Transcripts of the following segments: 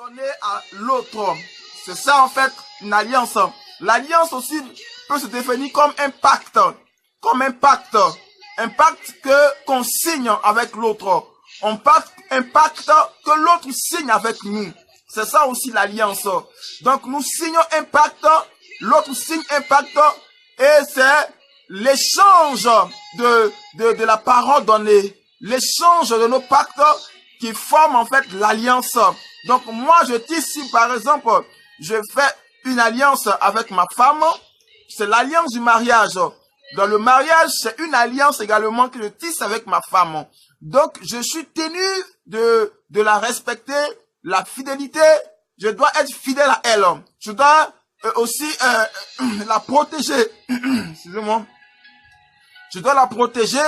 donner à l'autre. C'est ça en fait une alliance. L'alliance aussi peut se définir comme un pacte. Comme un pacte. Un pacte qu'on signe avec l'autre. Un pacte que l'autre signe avec nous. C'est ça aussi l'alliance. Donc nous signons un pacte, l'autre signe un pacte et c'est l'échange de la parole donnée. L'échange de nos pactes qui forment en fait l'alliance. Donc moi je dis si par exemple je fais une alliance avec ma femme, c'est l'alliance du mariage. Dans le mariage, c'est une alliance également que je tisse avec ma femme. Donc je suis tenu de la respecter, la fidélité, je dois être fidèle à elle. Je dois aussi la protéger. Excusez-moi. Je dois la protéger,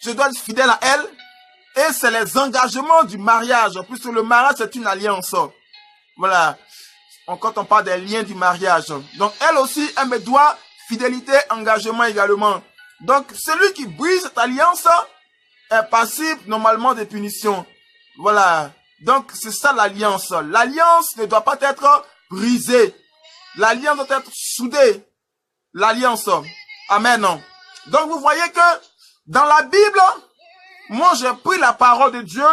je dois être fidèle à elle. Et c'est les engagements du mariage, puisque le mariage c'est une alliance. Voilà. Quand on parle des liens du mariage. Donc elle aussi, elle me doit fidélité, engagement également. Donc celui qui brise cette alliance est passible normalement de punition. Voilà. Donc c'est ça l'alliance. L'alliance ne doit pas être brisée. L'alliance doit être soudée. L'alliance. Amen. Donc vous voyez que dans la Bible, moi j'ai pris la parole de Dieu.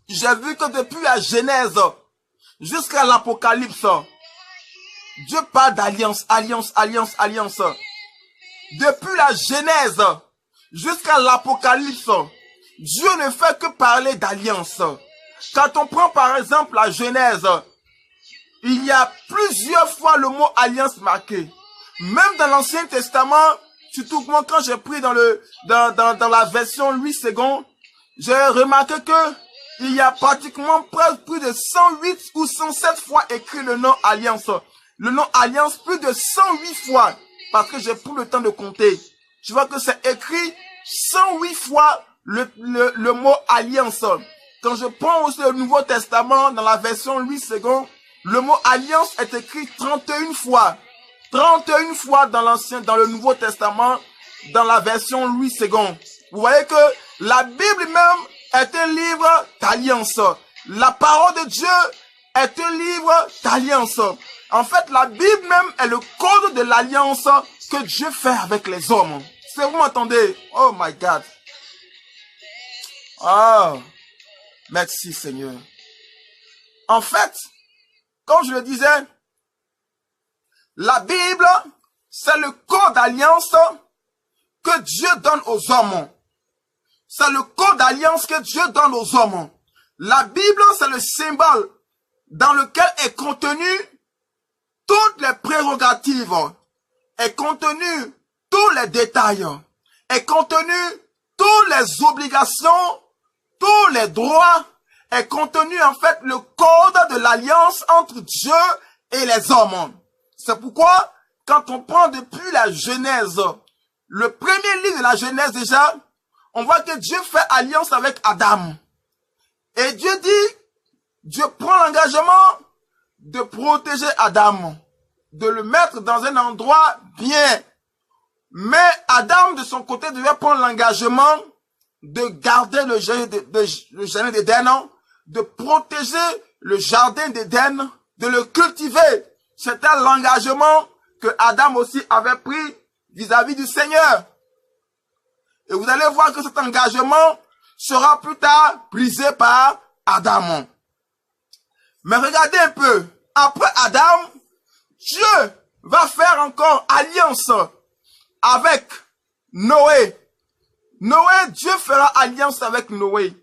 J'ai vu que depuis la Genèse jusqu'à l'Apocalypse, Dieu parle d'alliance, alliance, alliance, alliance. Depuis la Genèse jusqu'à l'Apocalypse, Dieu ne fait que parler d'alliance. Quand on prend par exemple la Genèse, il y a plusieurs fois le mot alliance marqué. Même dans l'Ancien Testament, surtout moi quand j'ai pris dans la version Louis II, j'ai remarqué que il y a pratiquement presque plus de 108 ou 107 fois écrit le nom alliance. Le nom alliance plus de 108 fois parce que j'ai pris le temps de compter. Je vois que c'est écrit 108 fois le mot alliance. Quand je prends aussi le Nouveau Testament dans la version Louis II, le mot alliance est écrit 31 fois. 31 fois dans le Nouveau Testament, dans la version Louis II. Vous voyez que la Bible même est un livre d'alliance. La parole de Dieu est un livre d'alliance. En fait, la Bible même est le code de l'alliance que Dieu fait avec les hommes. Si vous m'entendez? Oh my God. Oh, merci Seigneur. En fait, comme je le disais, la Bible, c'est le code d'alliance que Dieu donne aux hommes. C'est le code d'alliance que Dieu donne aux hommes. La Bible, c'est le symbole dans lequel est contenu toutes les prérogatives, est contenu tous les détails, est contenu toutes les obligations, tous les droits, est contenu en fait le code de l'alliance entre Dieu et les hommes. C'est pourquoi, quand on prend depuis la Genèse, le premier livre de la Genèse déjà, on voit que Dieu fait alliance avec Adam. Et Dieu prend l'engagement de protéger Adam, de le mettre dans un endroit bien. Mais Adam, de son côté, devait prendre l'engagement de garder le jardin d'Éden, de protéger le jardin d'Éden, de le cultiver. C'était l'engagement que Adam aussi avait pris vis-à-vis du Seigneur. Et vous allez voir que cet engagement sera plus tard brisé par Adam. Mais regardez un peu. Après Adam, Dieu va faire encore alliance avec Noé. Dieu fera alliance avec Noé.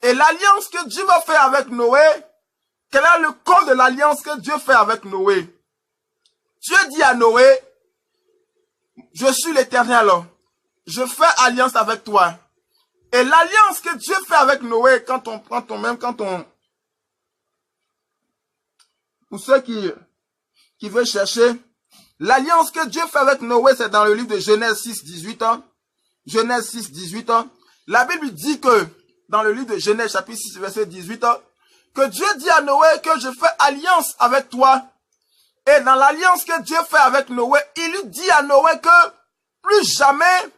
Et l'alliance que Dieu va faire avec Noé, quel est le code de l'alliance que Dieu fait avec Noé? Dieu dit à Noé, je suis l'Éternel, je fais alliance avec toi. Et l'alliance que Dieu fait avec Noé, pour ceux qui veulent chercher, l'alliance que Dieu fait avec Noé, c'est dans le livre de Genèse 6, 18 ans. Genèse 6, 18 ans. La Bible dit que, dans le livre de Genèse chapitre 6, verset 18 ans, que Dieu dit à Noé que je fais alliance avec toi. Et dans l'alliance que Dieu fait avec Noé, il lui dit à Noé que plus jamais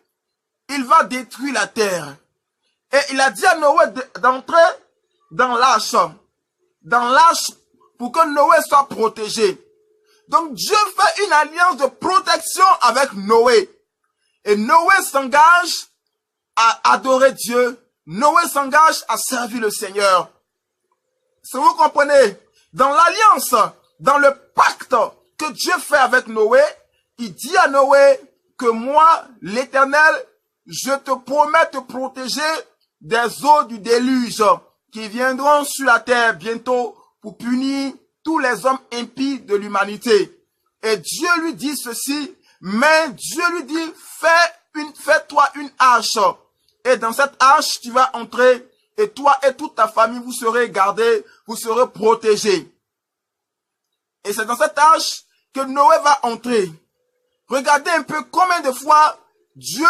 il va détruire la terre. Et il a dit à Noé d'entrer dans l'arche. dans l'arche pour que Noé soit protégé. Donc Dieu fait une alliance de protection avec Noé. Et Noé s'engage à adorer Dieu. Noé s'engage à servir le Seigneur. Si vous comprenez, dans l'alliance, dans le pacte que Dieu fait avec Noé, il dit à Noé que moi, l'Éternel, je te promets de te protéger des eaux du déluge qui viendront sur la terre bientôt pour punir tous les hommes impies de l'humanité. Et Dieu lui dit ceci, mais Dieu lui dit, fais-toi une arche. Et dans cette arche, tu vas entrer, et toi et toute ta famille, vous serez gardés, vous serez protégés. Et c'est dans cette arche que Noé va entrer. Regardez un peu combien de fois Dieu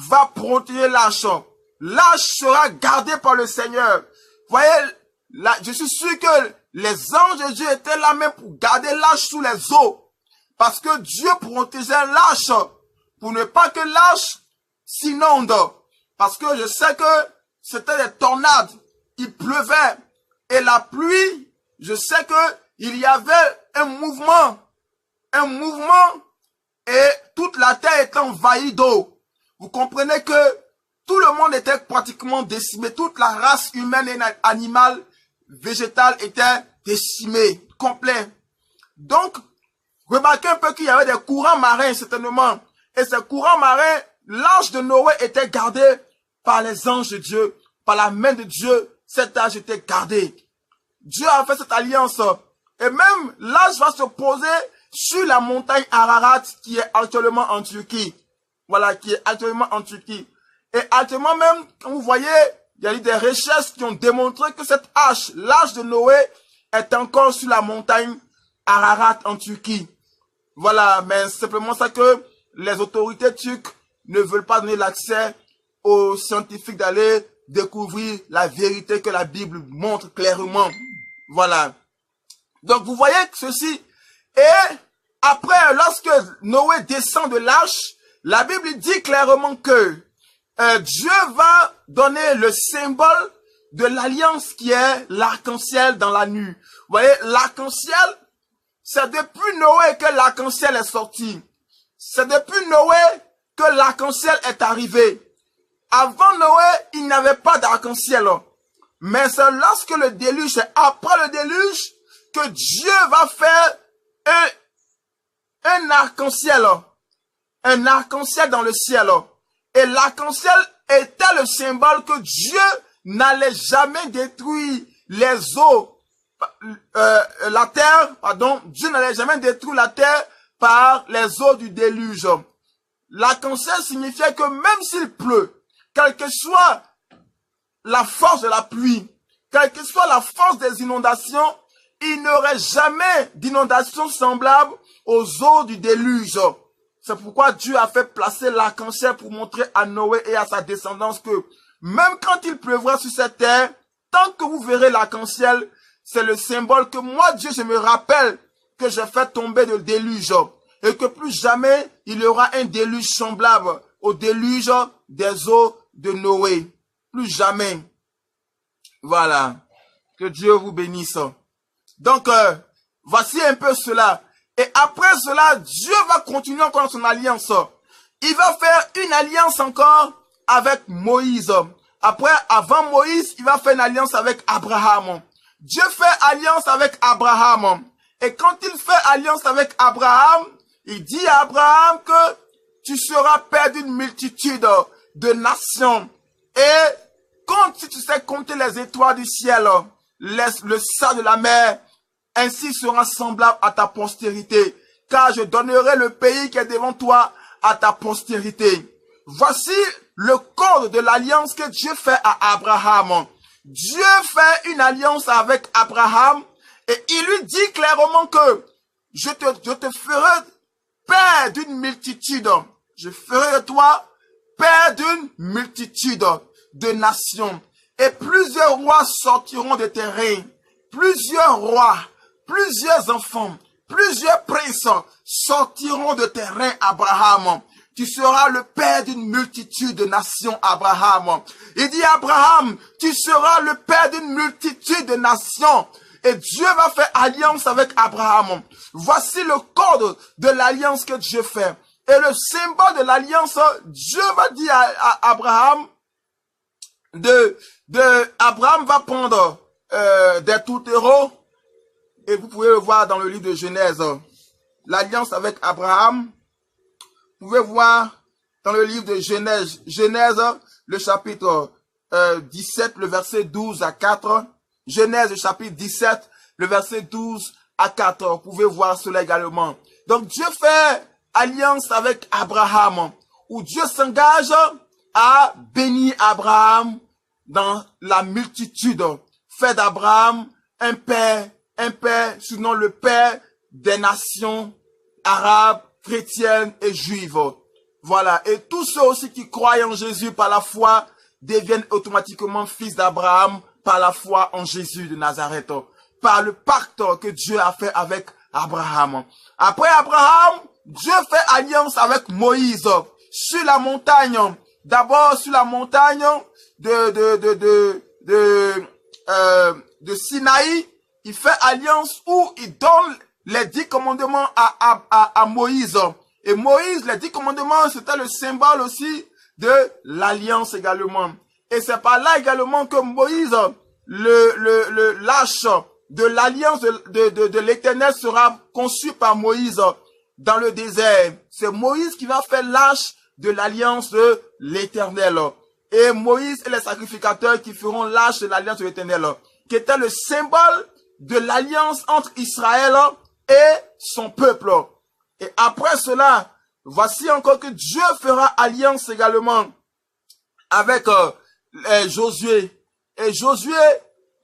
va protéger l'arche. L'arche sera gardée par le Seigneur. Voyez, là, je suis sûr que les anges de Dieu étaient là même pour garder l'arche sous les eaux. Parce que Dieu protégeait l'arche pour ne pas que l'arche s'inonde. Parce que je sais que c'était des tornades. Il pleuvait. Et la pluie, je sais que il y avait un mouvement. Et toute la terre était envahie d'eau. Vous comprenez que tout le monde était pratiquement décimé. Toute la race humaine et animale, végétale était décimée, complet. Donc, remarquez un peu qu'il y avait des courants marins, certainement. Et ces courants marins, l'arche de Noé était gardée par les anges de Dieu, par la main de Dieu. Cette arche était gardée. Dieu a fait cette alliance. Et même l'arche va se poser sur la montagne Ararat qui est actuellement en Turquie. Voilà, qui est actuellement en Turquie. Et actuellement même, quand vous voyez, il y a eu des recherches qui ont démontré que cette arche, l'arche de Noé, est encore sur la montagne Ararat en Turquie. Voilà, mais c'est simplement ça que les autorités turques ne veulent pas donner l'accès aux scientifiques d'aller découvrir la vérité que la Bible montre clairement. Voilà. Donc vous voyez ceci. Et après, lorsque Noé descend de l'arche, la Bible dit clairement que Dieu va donner le symbole de l'alliance qui est l'arc-en-ciel dans la nuit. Vous voyez, l'arc-en-ciel, c'est depuis Noé que l'arc-en-ciel est sorti. C'est depuis Noé que l'arc-en-ciel est arrivé. Avant Noé, il n'y avait pas d'arc-en-ciel. Mais c'est lorsque le déluge, c'est après le déluge, que Dieu va faire un arc-en-ciel. Un arc-en-ciel dans le ciel. Et l'arc-en-ciel était le symbole que Dieu n'allait jamais détruire les eaux, la terre, pardon, Dieu n'allait jamais détruire la terre par les eaux du déluge. L'arc-en-ciel signifiait que même s'il pleut, quelle que soit la force de la pluie, quelle que soit la force des inondations, il n'y aurait jamais d'inondation semblable aux eaux du déluge. C'est pourquoi Dieu a fait placer l'arc-en-ciel pour montrer à Noé et à sa descendance que même quand il pleuvra sur cette terre, tant que vous verrez l'arc-en-ciel, c'est le symbole que moi, Dieu, je me rappelle que j'ai fait tomber le déluge et que plus jamais il y aura un déluge semblable au déluge des eaux de Noé. Plus jamais. Voilà. Que Dieu vous bénisse. Donc, voici un peu cela. Et après cela, Dieu va continuer encore son alliance. Il va faire une alliance encore avec Moïse. Après, avant Moïse, il va faire une alliance avec Abraham. Dieu fait alliance avec Abraham. Et quand il fait alliance avec Abraham, il dit à Abraham que tu seras père d'une multitude de nations. Et quand si tu sais compter les étoiles du ciel, le sable de la mer, ainsi sera semblable à ta postérité, car je donnerai le pays qui est devant toi à ta postérité. Voici le code de l'alliance que Dieu fait à Abraham. Dieu fait une alliance avec Abraham et il lui dit clairement que je te ferai père d'une multitude. Je ferai de toi père d'une multitude de nations. Et plusieurs rois sortiront de tes reins. Plusieurs rois, plusieurs enfants, plusieurs princes sortiront de tes reins, Abraham. Tu seras le père d'une multitude de nations, Abraham. Il dit, Abraham, tu seras le père d'une multitude de nations. Et Dieu va faire alliance avec Abraham. Voici le code de l'alliance que Dieu fait. Et le symbole de l'alliance, Dieu va dire à Abraham, Abraham va prendre des tourtereaux, et vous pouvez le voir dans le livre de Genèse, l'alliance avec Abraham. Vous pouvez voir dans le livre de Genèse, le chapitre 17, le verset 12 à 4. Genèse, chapitre 17, le verset 12 à 4. Vous pouvez voir cela également. Donc Dieu fait alliance avec Abraham, où Dieu s'engage à bénir Abraham dans la multitude, fait d'Abraham un père, sinon le père des nations arabes, chrétiennes et juives. Voilà. Et tous ceux aussi qui croient en Jésus par la foi deviennent automatiquement fils d'Abraham par la foi en Jésus de Nazareth, par le pacte que Dieu a fait avec Abraham. Après Abraham, Dieu fait alliance avec Moïse sur la montagne. D'abord sur la montagne de Sinaï, il fait alliance où il donne les 10 commandements à Moïse. Et Moïse, les 10 commandements, c'était le symbole aussi de l'alliance également. Et c'est par là également que Moïse, le lâche de l'alliance de l'Éternel sera conçu par Moïse dans le désert. C'est Moïse qui va faire lâche de l'alliance de l'Éternel. Et Moïse et les sacrificateurs qui feront lâche de l'alliance de l'Éternel, qui était le symbole de l'alliance entre Israël et son peuple. Et après cela, voici encore que Dieu fera alliance également avec Josué. Et Josué,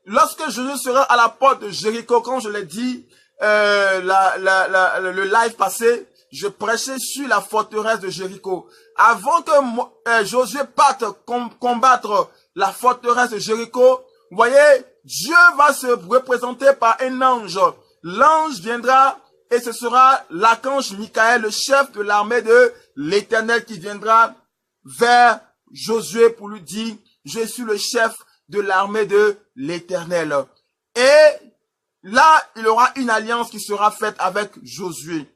lorsque Josué sera à la porte de Jéricho, comme je l'ai dit, le live passé, je prêchais sur la forteresse de Jéricho. Avant que Josué parte combattre la forteresse de Jéricho, vous voyez, Dieu va se représenter par un ange. L'ange viendra et ce sera l'archange Michaël, le chef de l'armée de l'Éternel, qui viendra vers Josué pour lui dire, je suis le chef de l'armée de l'Éternel. Et là, il y aura une alliance qui sera faite avec Josué.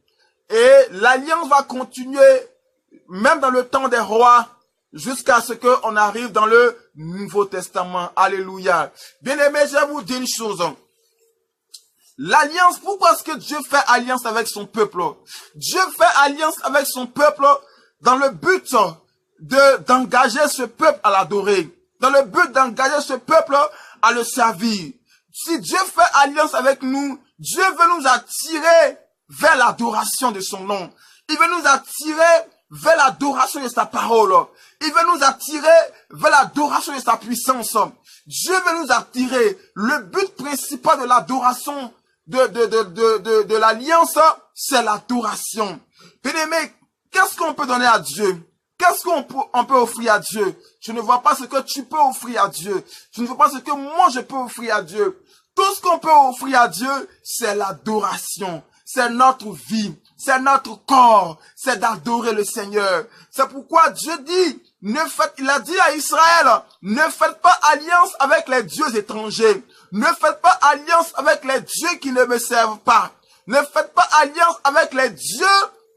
Et l'alliance va continuer, même dans le temps des rois, jusqu'à ce qu'on arrive dans le Nouveau Testament. Alléluia. Bien-aimés, je vais vous dire une chose. L'alliance, pourquoi est-ce que Dieu fait alliance avec son peuple? Dieu fait alliance avec son peuple dans le but d'engager ce peuple à l'adorer. Dans le but d'engager ce peuple à le servir. Si Dieu fait alliance avec nous, Dieu veut nous attirer vers l'adoration de son nom. Il veut nous attirer vers l'adoration de sa parole. Il veut nous attirer vers l'adoration de sa puissance. Dieu veut nous attirer. Le but principal de l'adoration de l'alliance, c'est l'adoration. Bien-aimé, qu'est-ce qu'on peut donner à Dieu? Qu'est-ce qu'on peut offrir à Dieu? Je ne vois pas ce que tu peux offrir à Dieu. Je ne vois pas ce que moi je peux offrir à Dieu. Tout ce qu'on peut offrir à Dieu, c'est l'adoration. C'est notre vie. C'est notre corps. C'est d'adorer le Seigneur. C'est pourquoi Dieu dit, il a dit à Israël, ne faites pas alliance avec les dieux étrangers. Ne faites pas alliance avec les dieux qui ne me servent pas. Ne faites pas alliance avec les dieux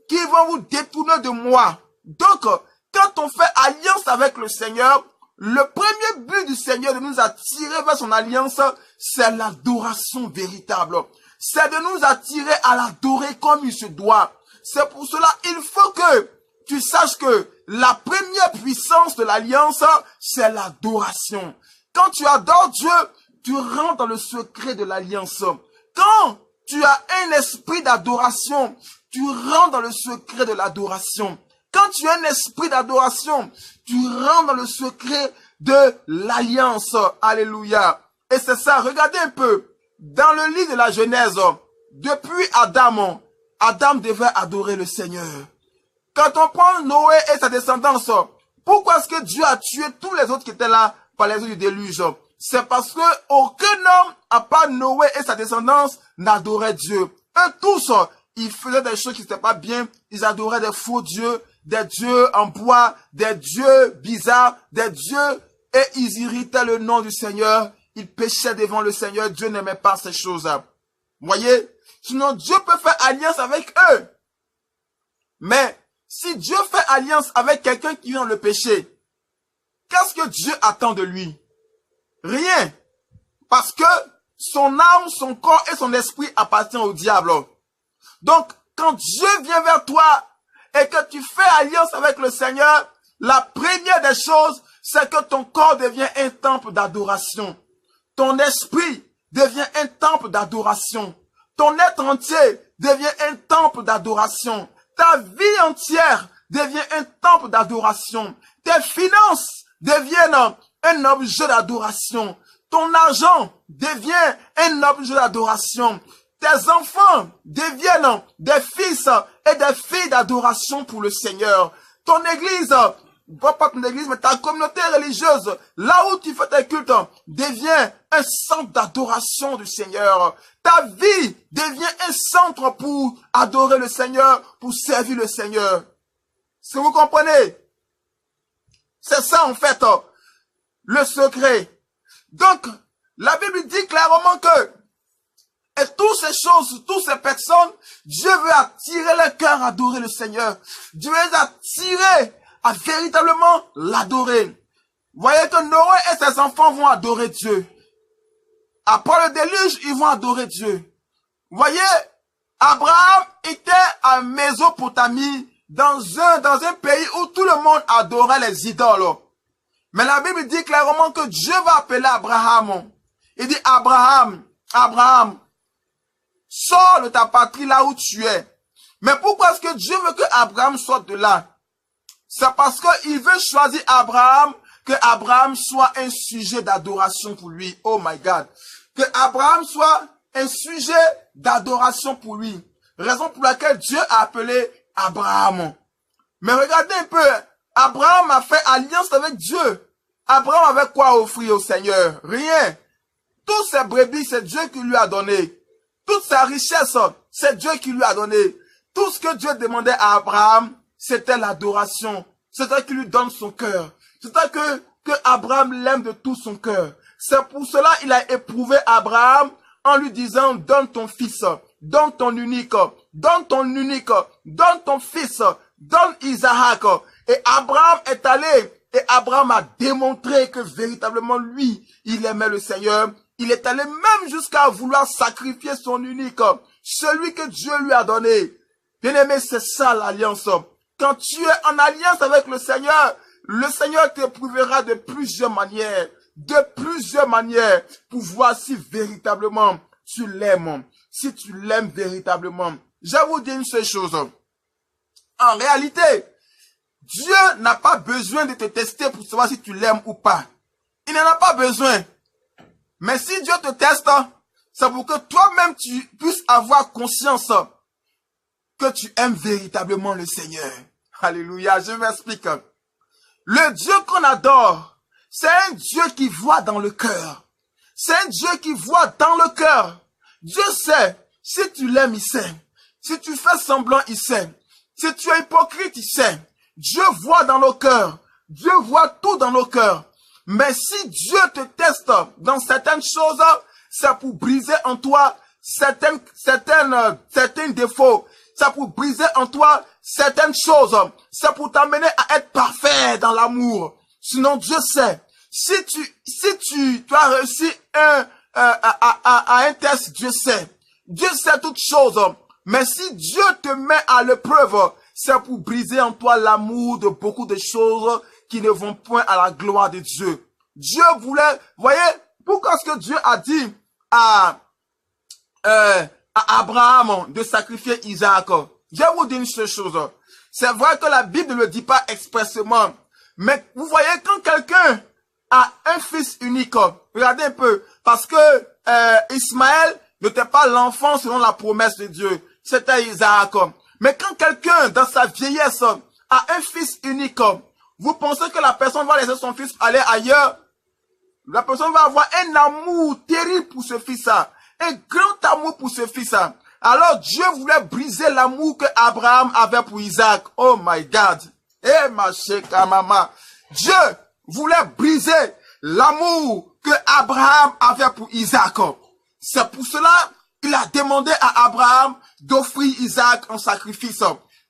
qui vont vous détourner de moi. Donc, quand on fait alliance avec le Seigneur, le premier but du Seigneur de nous attirer vers son alliance, c'est l'adoration véritable. C'est de nous attirer à l'adorer comme il se doit. C'est pour cela, il faut que tu saches que la première puissance de l'alliance, c'est l'adoration. Quand tu adores Dieu, tu rentres dans le secret de l'alliance. Quand tu as un esprit d'adoration, tu rentres dans le secret de l'adoration. Quand tu as un esprit d'adoration, tu rentres dans le secret de l'alliance. Alléluia. Et c'est ça, regardez un peu. Dans le livre de la Genèse, depuis Adam, Adam devait adorer le Seigneur. Quand on prend Noé et sa descendance, pourquoi est-ce que Dieu a tué tous les autres qui étaient là par les eaux du déluge? C'est parce que aucun homme, à part Noé et sa descendance, n'adorait Dieu. Eux tous, ils faisaient des choses qui n'étaient pas bien. Ils adoraient des faux dieux, des dieux en bois, des dieux bizarres, des dieux, et ils irritaient le nom du Seigneur. ils péchaient devant le Seigneur. Dieu n'aimait pas ces choses. Voyez? Sinon, Dieu peut faire alliance avec eux. Mais si Dieu fait alliance avec quelqu'un qui vit dans le péché, qu'est-ce que Dieu attend de lui? Rien. Parce que son âme, son corps et son esprit appartiennent au diable. Donc, quand Dieu vient vers toi et que tu fais alliance avec le Seigneur, la première des choses, c'est que ton corps devient un temple d'adoration. Ton esprit devient un temple d'adoration. Ton être entier devient un temple d'adoration. Ta vie entière devient un temple d'adoration. Tes finances deviennent un objet d'adoration. Ton argent devient un objet d'adoration. Tes enfants deviennent des fils et des filles d'adoration pour le Seigneur. Ton église, pas ton église, mais ta communauté religieuse, là où tu fais tes cultes, devient un centre d'adoration du Seigneur. Ta vie devient un centre pour adorer le Seigneur, pour servir le Seigneur. Est-ce que vous comprenez? C'est ça en fait, le secret. Donc, la Bible dit clairement que, et toutes ces choses, toutes ces personnes, Dieu veut attirer leur cœur à adorer le Seigneur. Dieu veut les attirer à véritablement l'adorer. Vous voyez que Noé et ses enfants vont adorer Dieu. Après le déluge, ils vont adorer Dieu. Vous voyez, Abraham était à Mésopotamie, dans un pays où tout le monde adorait les idoles. Mais la Bible dit clairement que Dieu va appeler Abraham. Il dit, Abraham, Abraham, sors de ta patrie là où tu es. Mais pourquoi est-ce que Dieu veut que Abraham sorte de là? C'est parce qu'il veut choisir Abraham, que Abraham soit un sujet d'adoration pour lui. Oh my God. Que Abraham soit un sujet d'adoration pour lui. Raison pour laquelle Dieu a appelé Abraham. Mais regardez un peu, Abraham a fait alliance avec Dieu. Abraham avait quoi offrir au Seigneur? Rien. Toutes ses brebis, c'est Dieu qui lui a donné. Toute sa richesse, c'est Dieu qui lui a donné. Tout ce que Dieu demandait à Abraham, c'était l'adoration. C'était qu'il lui donne son cœur. C'était que Abraham l'aime de tout son cœur. C'est pour cela qu'il a éprouvé Abraham en lui disant, donne ton fils, donne ton unique, donne ton unique, donne ton fils, donne Isaac. Et Abraham est allé, et Abraham a démontré que véritablement lui, il aimait le Seigneur. Il est allé même jusqu'à vouloir sacrifier son unique, celui que Dieu lui a donné. Bien-aimé, c'est ça l'alliance. Quand tu es en alliance avec le Seigneur t'éprouvera de plusieurs manières. Pour voir si véritablement tu l'aimes. Si tu l'aimes véritablement. Je vais vous dire une seule chose. En réalité, Dieu n'a pas besoin de te tester pour savoir si tu l'aimes ou pas. Il n'en a pas besoin. Mais si Dieu te teste, c'est pour que toi-même tu puisses avoir conscience que tu aimes véritablement le Seigneur. Alléluia, je m'explique. Le Dieu qu'on adore, c'est un Dieu qui voit dans le cœur. C'est un Dieu qui voit dans le cœur. Dieu sait, si tu l'aimes, il sait. Si tu fais semblant, il sait. Si tu es hypocrite, il sait. Dieu voit dans nos cœurs. Dieu voit tout dans nos cœurs. Mais si Dieu te teste dans certaines choses, c'est pour briser en toi certains défauts. C'est pour briser en toi certaines choses. C'est pour t'amener à être parfait dans l'amour. Sinon, Dieu sait. Si tu as réussi à un test, Dieu sait. Dieu sait toutes choses. Mais si Dieu te met à l'épreuve, c'est pour briser en toi l'amour de beaucoup de choses qui ne vont point à la gloire de Dieu. Dieu voulait, voyez, pourquoi est-ce que Dieu a dit à Abraham de sacrifier Isaac? Je vais vous dire une seule chose. C'est vrai que la Bible ne le dit pas expressément. Mais vous voyez, quand quelqu'un a un fils unique, regardez un peu, parce que Ismaël n'était pas l'enfant selon la promesse de Dieu. C'était Isaac. Mais quand quelqu'un, dans sa vieillesse, a un fils unique, vous pensez que la personne va laisser son fils aller ailleurs? La personne va avoir un amour terrible pour ce fils-là. Un grand amour pour ce fils-là. Alors Dieu voulait briser l'amour que Abraham avait pour Isaac. Oh my God. Eh ma chère maman. Dieu voulait briser l'amour que Abraham avait pour Isaac. C'est pour cela qu'il a demandé à Abraham d'offrir Isaac en sacrifice,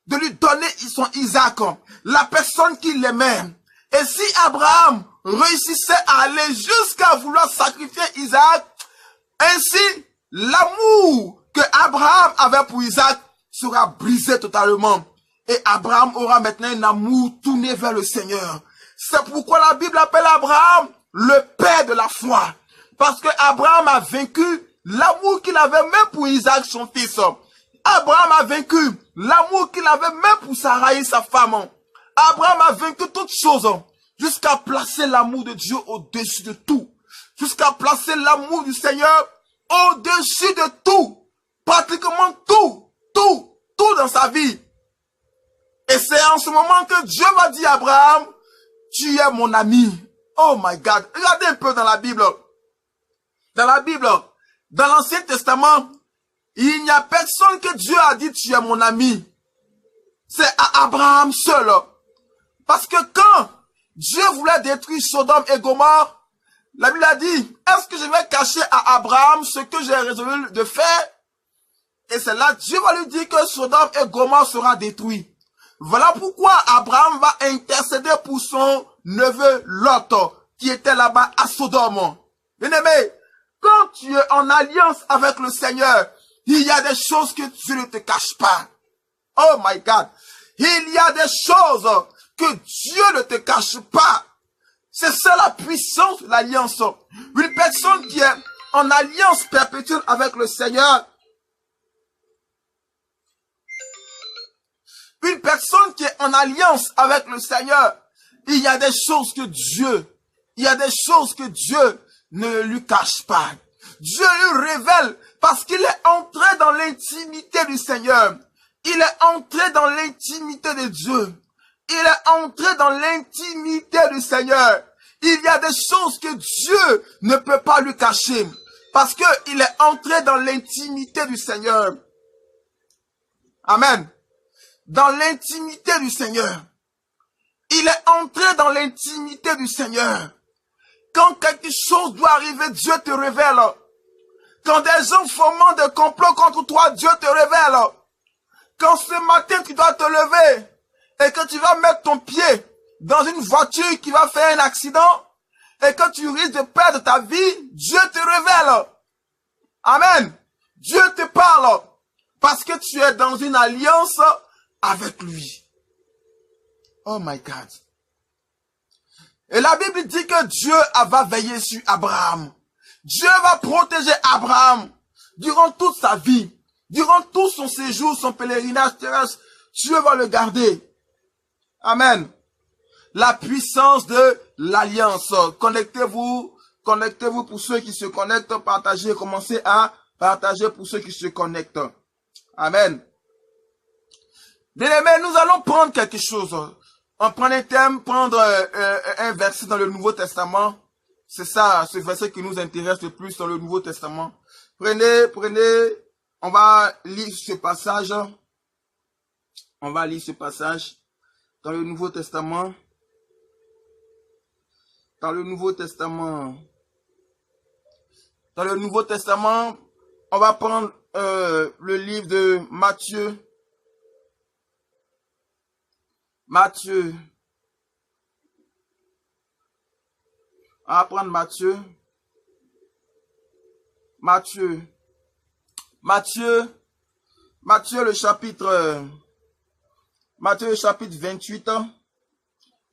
de lui donner son Isaac, la personne qui l'aimait. Et si Abraham réussissait à aller jusqu'à vouloir sacrifier Isaac, ainsi l'amour que Abraham avait pour Isaac sera brisé totalement. Et Abraham aura maintenant un amour tourné vers le Seigneur. C'est pourquoi la Bible appelle Abraham le père de la foi. Parce que Abraham a vaincu l'amour qu'il avait même pour Isaac, son fils. Abraham a vaincu l'amour qu'il avait même pour Sarai, sa femme. Abraham a vaincu toutes choses jusqu'à placer l'amour de Dieu au-dessus de tout. Jusqu'à placer l'amour du Seigneur au-dessus de tout. Pratiquement tout dans sa vie. Et c'est en ce moment que Dieu va dire à Abraham, tu es mon ami. Oh my God. Regardez un peu dans la Bible. Dans la Bible, dans l'Ancien Testament, il n'y a personne que Dieu a dit tu es mon ami. C'est à Abraham seul. Parce que quand Dieu voulait détruire Sodome et Gomorrhe, la Bible a dit, est-ce que je vais cacher à Abraham ce que j'ai résolu de faire? Et c'est là, Dieu va lui dire que Sodome et Gomorrhe sera détruit. Voilà pourquoi Abraham va intercéder pour son neveu Lot, qui était là-bas à Sodome. Bien-aimé, quand tu es en alliance avec le Seigneur, il y a des choses que Dieu ne te cache pas. Oh my God. Il y a des choses que Dieu ne te cache pas. C'est ça la puissance de l'alliance. Une personne qui est en alliance perpétuelle avec le Seigneur, une personne qui est en alliance avec le Seigneur, il y a des choses que Dieu ne lui cache pas. Dieu lui révèle parce qu'il est entré dans l'intimité du Seigneur. Il est entré dans l'intimité de Dieu. Il est entré dans l'intimité du Seigneur. Il y a des choses que Dieu ne peut pas lui cacher parce qu'il est entré dans l'intimité du Seigneur. Amen. Dans l'intimité du Seigneur. Il est entré dans l'intimité du Seigneur. Quand quelque chose doit arriver, Dieu te révèle. Quand des gens fomentent des complots contre toi, Dieu te révèle. Quand ce matin tu dois te lever et que tu vas mettre ton pied dans une voiture qui va faire un accident et que tu risques de perdre ta vie, Dieu te révèle. Amen. Dieu te parle parce que tu es dans une alliance avec lui. Oh my God. Et la Bible dit que Dieu va veiller sur Abraham. Dieu va protéger Abraham durant toute sa vie. Durant tout son séjour, son pèlerinage terrestre, Dieu va le garder. Amen. La puissance de l'alliance. Connectez-vous pour ceux qui se connectent. Partagez, commencez à partager pour ceux qui se connectent. Amen. Bien-aimés, nous allons prendre quelque chose. On prend un thème, prendre un verset dans le Nouveau Testament. C'est ça, ce verset qui nous intéresse le plus dans le Nouveau Testament. Prenez, on va lire ce passage. On va lire ce passage dans le Nouveau Testament. Dans le Nouveau Testament. Dans le Nouveau Testament, on va prendre le livre de Matthieu. Matthieu. On va prendre Matthieu. Matthieu le chapitre 28.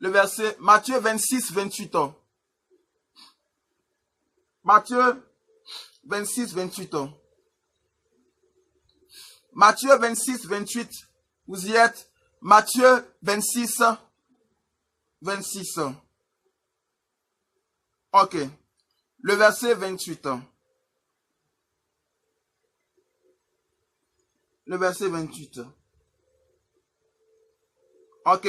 Le verset, Matthieu 26, 28. Matthieu 26, 28. Matthieu 26, 28. Vous y êtes? Matthieu 26, 26. Ok. Le verset 28. Le verset 28. Ok.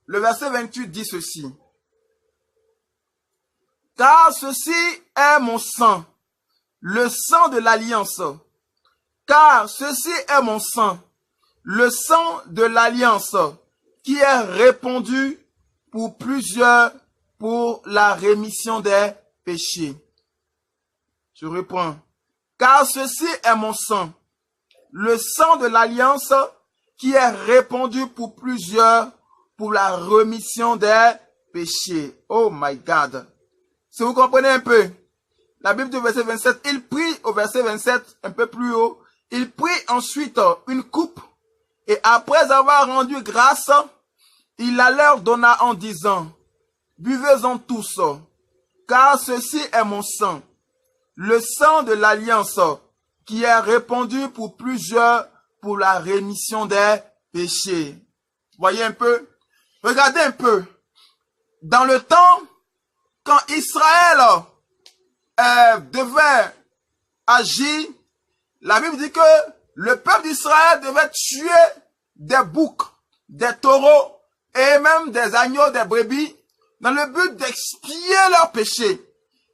Le verset 28 dit ceci. Car ceci est mon sang, le sang de l'alliance. Car ceci est mon sang, le sang de l'alliance, qui est répandu pour plusieurs pour la rémission des péchés. Je reprends. Car ceci est mon sang, le sang de l'alliance qui est répandu pour plusieurs pour la rémission des péchés. Oh my God. Si vous comprenez un peu, la Bible du verset 27, il prit au verset 27, un peu plus haut, il prit ensuite une coupe et après avoir rendu grâce, il la leur donna en disant, buvez-en tous, car ceci est mon sang, le sang de l'alliance qui est répandu pour plusieurs pour la rémission des péchés. Voyez un peu? Regardez un peu. Dans le temps, quand Israël devait agir, la Bible dit que le peuple d'Israël devait tuer des boucs, des taureaux et même des agneaux, des brebis dans le but d'expier leurs péchés.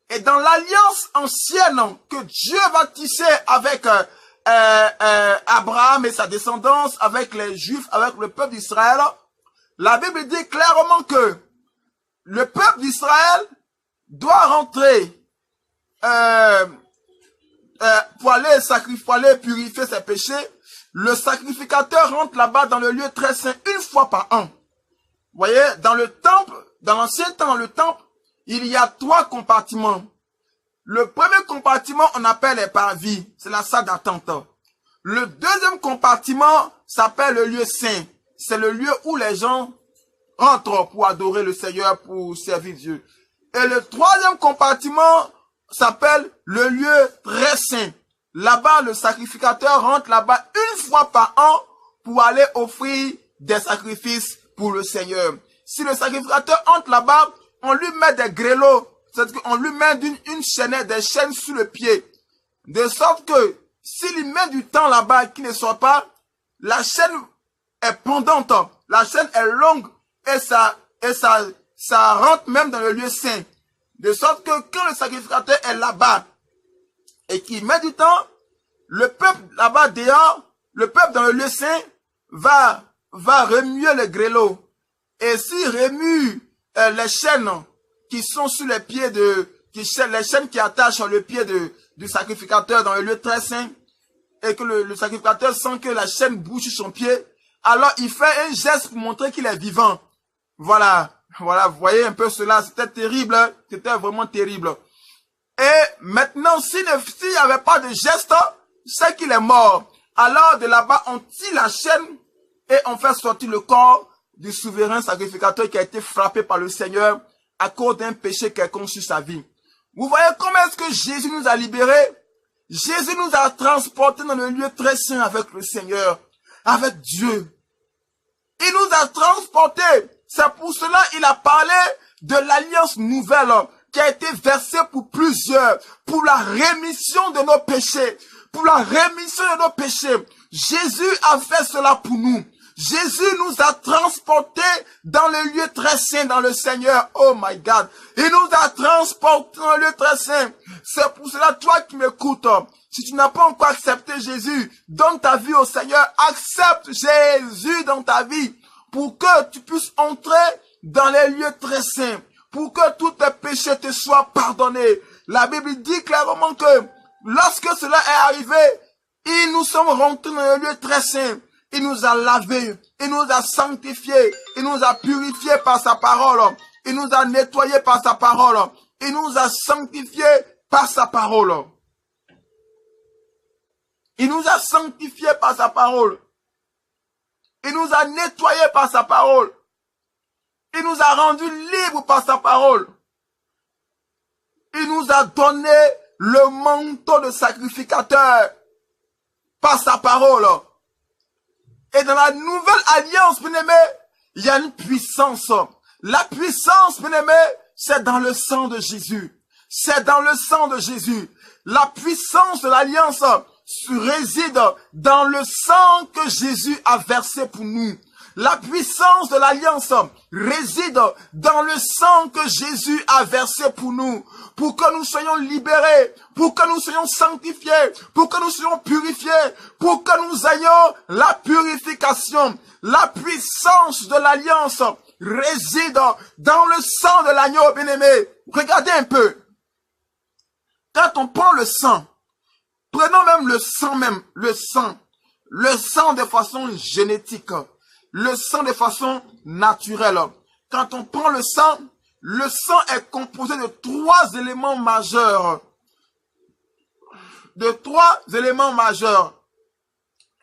Et dans l'alliance ancienne que Dieu va tisser avec Abraham et sa descendance, avec les Juifs, avec le peuple d'Israël, la Bible dit clairement que le peuple d'Israël doit rentrer pour aller purifier ses péchés. Le sacrificateur rentre là-bas dans le lieu très saint une fois par an. Vous voyez, dans le temple, dans l'ancien temps, le temple, il y a 3 compartiments. Le premier compartiment, on appelle les parvis, c'est la salle d'attente. Le deuxième compartiment s'appelle le lieu saint. C'est le lieu où les gens rentrent pour adorer le Seigneur, pour servir Dieu. Et le troisième compartiment s'appelle le lieu très saint. Là-bas, le sacrificateur rentre là-bas une fois par an pour aller offrir des sacrifices pour le Seigneur. Si le sacrificateur entre là-bas, on lui met des grelots, c'est-à-dire qu'on lui met une chaînette, des chaînes sous le pied. De sorte que, s'il met du temps là-bas qui ne soit pas, la chaîne est pendante, la chaîne est longue et ça rentre même dans le lieu saint. De sorte que quand le sacrificateur est là-bas et qu'il met du temps, le peuple là-bas dehors, le peuple dans le lieu saint va remuer le grelot. Et s'il remue les chaînes qui sont sur les pieds les chaînes qui attachent le pied du sacrificateur dans le lieu très saint, et que le sacrificateur sent que la chaîne bouge sur son pied, alors il fait un geste pour montrer qu'il est vivant. Voilà, vous voyez un peu cela, c'était terrible, c'était vraiment terrible. Et maintenant, s'il n'y avait pas de geste, c'est qu'il est mort. Alors de là-bas, on tire la chaîne et on fait sortir le corps du souverain sacrificateur qui a été frappé par le Seigneur à cause d'un péché quelconque sur sa vie. Vous voyez comment est-ce que Jésus nous a libérés? Jésus nous a transportés dans le lieu très saint avec le Seigneur, avec Dieu. Il nous a transportés. C'est pour cela qu'il a parlé de l'alliance nouvelle qui a été versée pour plusieurs, pour la rémission de nos péchés, pour la rémission de nos péchés. Jésus a fait cela pour nous. Jésus nous a transportés dans le lieu très saint, dans le Seigneur. Oh my God. Il nous a transportés dans le lieu très saint. C'est pour cela, toi qui m'écoutes, si tu n'as pas encore accepté Jésus, donne ta vie au Seigneur. Accepte Jésus dans ta vie pour que tu puisses entrer dans les lieux très saints, pour que tous tes péchés te soient pardonnés. La Bible dit clairement que lorsque cela est arrivé, nous sommes rentrés dans le lieu très saint. Il nous a lavés, il nous a sanctifiés, il nous a purifiés par sa parole, il nous a nettoyés par sa parole, il nous a sanctifiés par sa parole. Il nous a sanctifiés par sa parole. Il nous a nettoyés par sa parole. Il nous a rendus libres par sa parole. Il nous a donné le manteau de sacrificateur par sa parole. Et dans la nouvelle alliance, bien-aimé, il y a une puissance. La puissance, bien-aimé, c'est dans le sang de Jésus. C'est dans le sang de Jésus. La puissance de l'alliance réside dans le sang que Jésus a versé pour nous. La puissance de l'alliance réside dans le sang que Jésus a versé pour nous, pour que nous soyons libérés, pour que nous soyons sanctifiés, pour que nous soyons purifiés, pour que nous ayons la purification. La puissance de l'alliance réside dans le sang de l'agneau bien-aimé. Regardez un peu. Quand on prend le sang, prenons même le sang de façon génétique, le sang de façon naturelle. Quand on prend le sang est composé de trois éléments majeurs.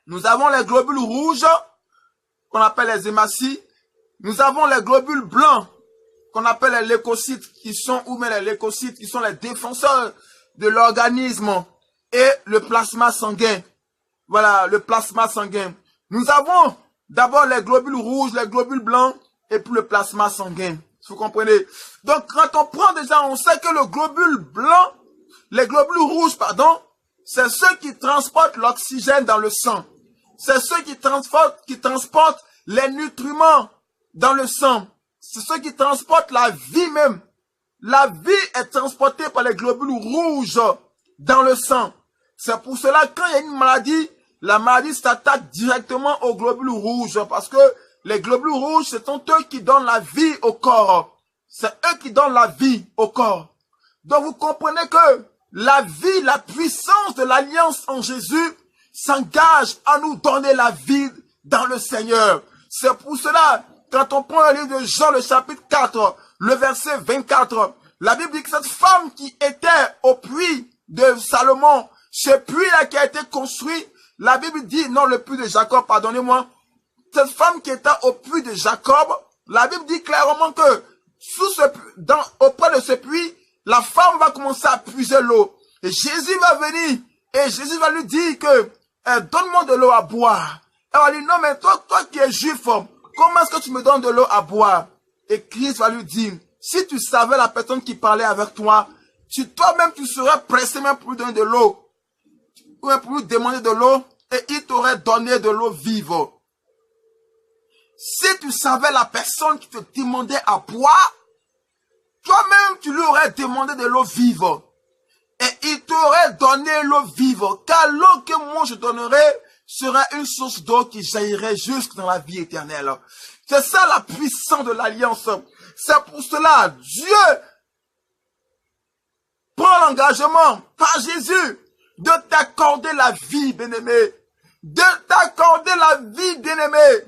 Nous avons les globules rouges, qu'on appelle les hématies. Nous avons les globules blancs, qu'on appelle les leucocytes, qui sont les défenseurs de l'organisme, et le plasma sanguin. Voilà, le plasma sanguin. Nous avons d'abord les globules rouges, les globules blancs, et puis le plasma sanguin. Vous comprenez? Donc, quand on prend déjà, on sait que les globules rouges, c'est ceux qui transportent l'oxygène dans le sang. C'est ceux qui transportent les nutriments dans le sang. C'est ceux qui transportent la vie même. La vie est transportée par les globules rouges dans le sang. C'est pour cela, quand il y a une maladie, la maladie s'attaque directement aux globules rouges. Parce que les globules rouges, ce sont eux qui donnent la vie au corps. C'est eux qui donnent la vie au corps. Donc vous comprenez que la vie, la puissance de l'alliance en Jésus s'engage à nous donner la vie dans le Seigneur. C'est pour cela, quand on prend le livre de Jean, le chapitre 4, le verset 24, la Bible dit que cette femme qui était au puits de Salomon, ce puits-là qui a été construit, la Bible dit, non, le puits de Jacob, pardonnez-moi, cette femme qui était au puits de Jacob, la Bible dit clairement que auprès de ce puits, la femme va commencer à puiser l'eau. Et Jésus va venir et Jésus va lui dire que donne-moi de l'eau à boire. Elle va lui dire, non, mais toi qui es juif, comment est-ce que tu me donnes de l'eau à boire? Et Christ va lui dire, si tu savais la personne qui parlait avec toi, toi-même tu serais pressé même pour lui donner de l'eau. Ou même pour lui demander de l'eau et il t'aurait donné de l'eau vive. Si tu savais la personne qui te demandait à boire, toi-même tu lui aurais demandé de l'eau vive. Et il t'aurait donné l'eau vive. Car l'eau que moi je donnerai sera une source d'eau qui jaillirait jusque dans la vie éternelle. C'est ça la puissance de l'alliance. C'est pour cela, Dieu prend l'engagement par Jésus de t'accorder la vie, bien-aimé. De t'accorder la vie, bien-aimé.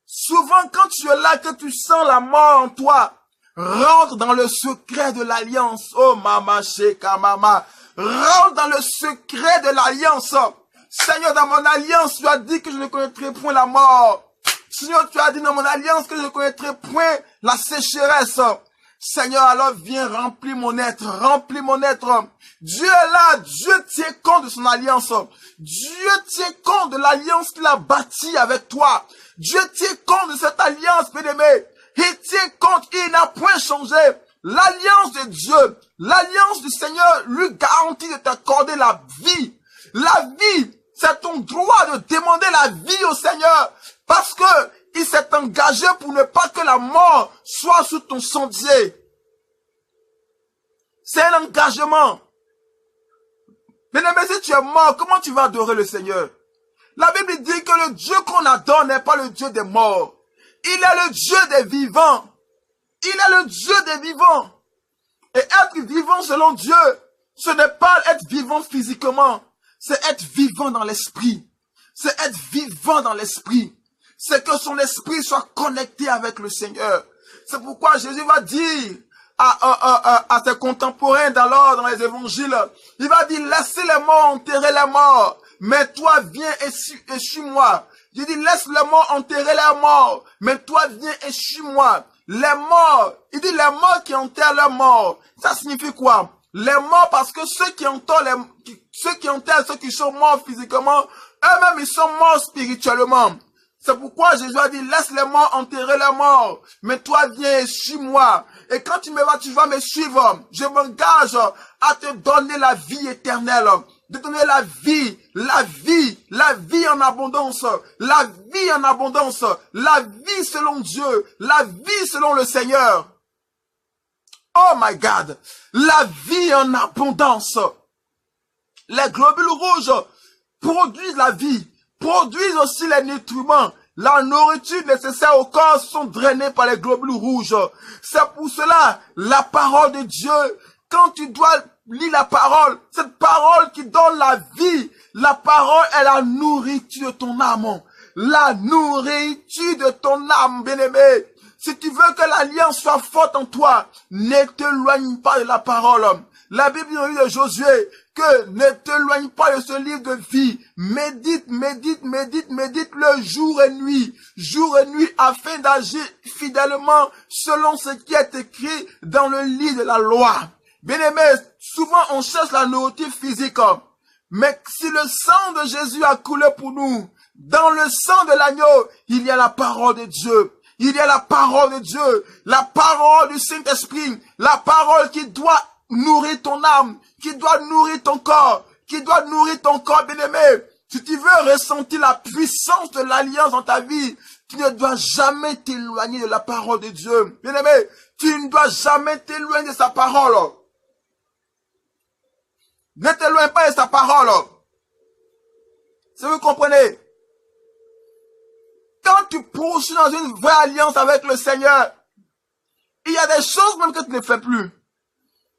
Souvent, quand tu es là, que tu sens la mort en toi, rentre dans le secret de l'alliance. Oh, mama, sheka, mama. Rentre dans le secret de l'alliance. Seigneur, dans mon alliance, tu as dit que je ne connaîtrai point la mort. Seigneur, tu as dit dans mon alliance que je ne connaîtrai point la sécheresse. Seigneur, alors viens remplir mon être, remplis mon être. Dieu est là, Dieu tient compte de son alliance. Dieu tient compte de l'alliance qu'il a bâtie avec toi. Dieu tient compte de cette alliance, bien-aimé. Il tient compte, il n'a point changé. L'alliance de Dieu, l'alliance du Seigneur lui garantit de t'accorder la vie. La vie, c'est ton droit de demander la vie au Seigneur. Parce que il s'est engagé pour ne pas que la mort soit sous ton sentier. C'est un engagement. Bien-aimé, si tu es mort, comment tu vas adorer le Seigneur? La Bible dit que le Dieu qu'on adore n'est pas le Dieu des morts. Il est le Dieu des vivants. Il est le Dieu des vivants. Et être vivant selon Dieu, ce n'est pas être vivant physiquement. C'est être vivant dans l'esprit. C'est être vivant dans l'esprit. C'est que son esprit soit connecté avec le Seigneur. C'est pourquoi Jésus va dire à ses contemporains dans les évangiles, il va dire, laissez les morts enterrer les morts, mais toi viens et suis-moi. Il dit, laisse les morts enterrer les morts, mais toi viens et suis-moi. Les morts, il dit les morts qui enterrent les morts. Ça signifie quoi? Les morts, parce que ceux qui enterrent, ceux qui sont morts physiquement, eux-mêmes ils sont morts spirituellement. C'est pourquoi Jésus a dit, laisse les morts enterrer les morts, mais toi viens et suis-moi. Et quand tu vas me suivre, je m'engage à te donner la vie éternelle, de donner la vie en abondance, la vie en abondance, la vie selon Dieu, la vie selon le Seigneur. Oh my God, la vie en abondance. Les globules rouges produisent la vie, produisent aussi les nutriments. La nourriture nécessaire au corps sont drainées par les globules rouges. C'est pour cela, la parole de Dieu, quand tu dois lis la parole, cette parole qui donne la vie, la parole est la nourriture de ton âme. La nourriture de ton âme, bien-aimé. Si tu veux que l'alliance soit forte en toi, ne t'éloigne pas de la parole. La Bible dit de Josué que ne t'éloigne pas de ce livre de vie. Médite le jour et nuit, afin d'agir fidèlement selon ce qui est écrit dans le livre de la loi. Bien-aimé, souvent on cherche la nourriture physique, mais si le sang de Jésus a coulé pour nous, dans le sang de l'agneau, il y a la parole de Dieu. Il y a la parole de Dieu, la parole du Saint-Esprit, la parole qui doit nourrir ton âme, qui doit nourrir ton corps, bien-aimé. Si tu veux ressentir la puissance de l'alliance dans ta vie, tu ne dois jamais t'éloigner de la parole de Dieu. Bien-aimé, tu ne dois jamais t'éloigner de sa parole. Ne t'éloigne pas de sa parole. Si vous comprenez, quand tu poursuis dans une vraie alliance avec le Seigneur, il y a des choses même que tu ne fais plus.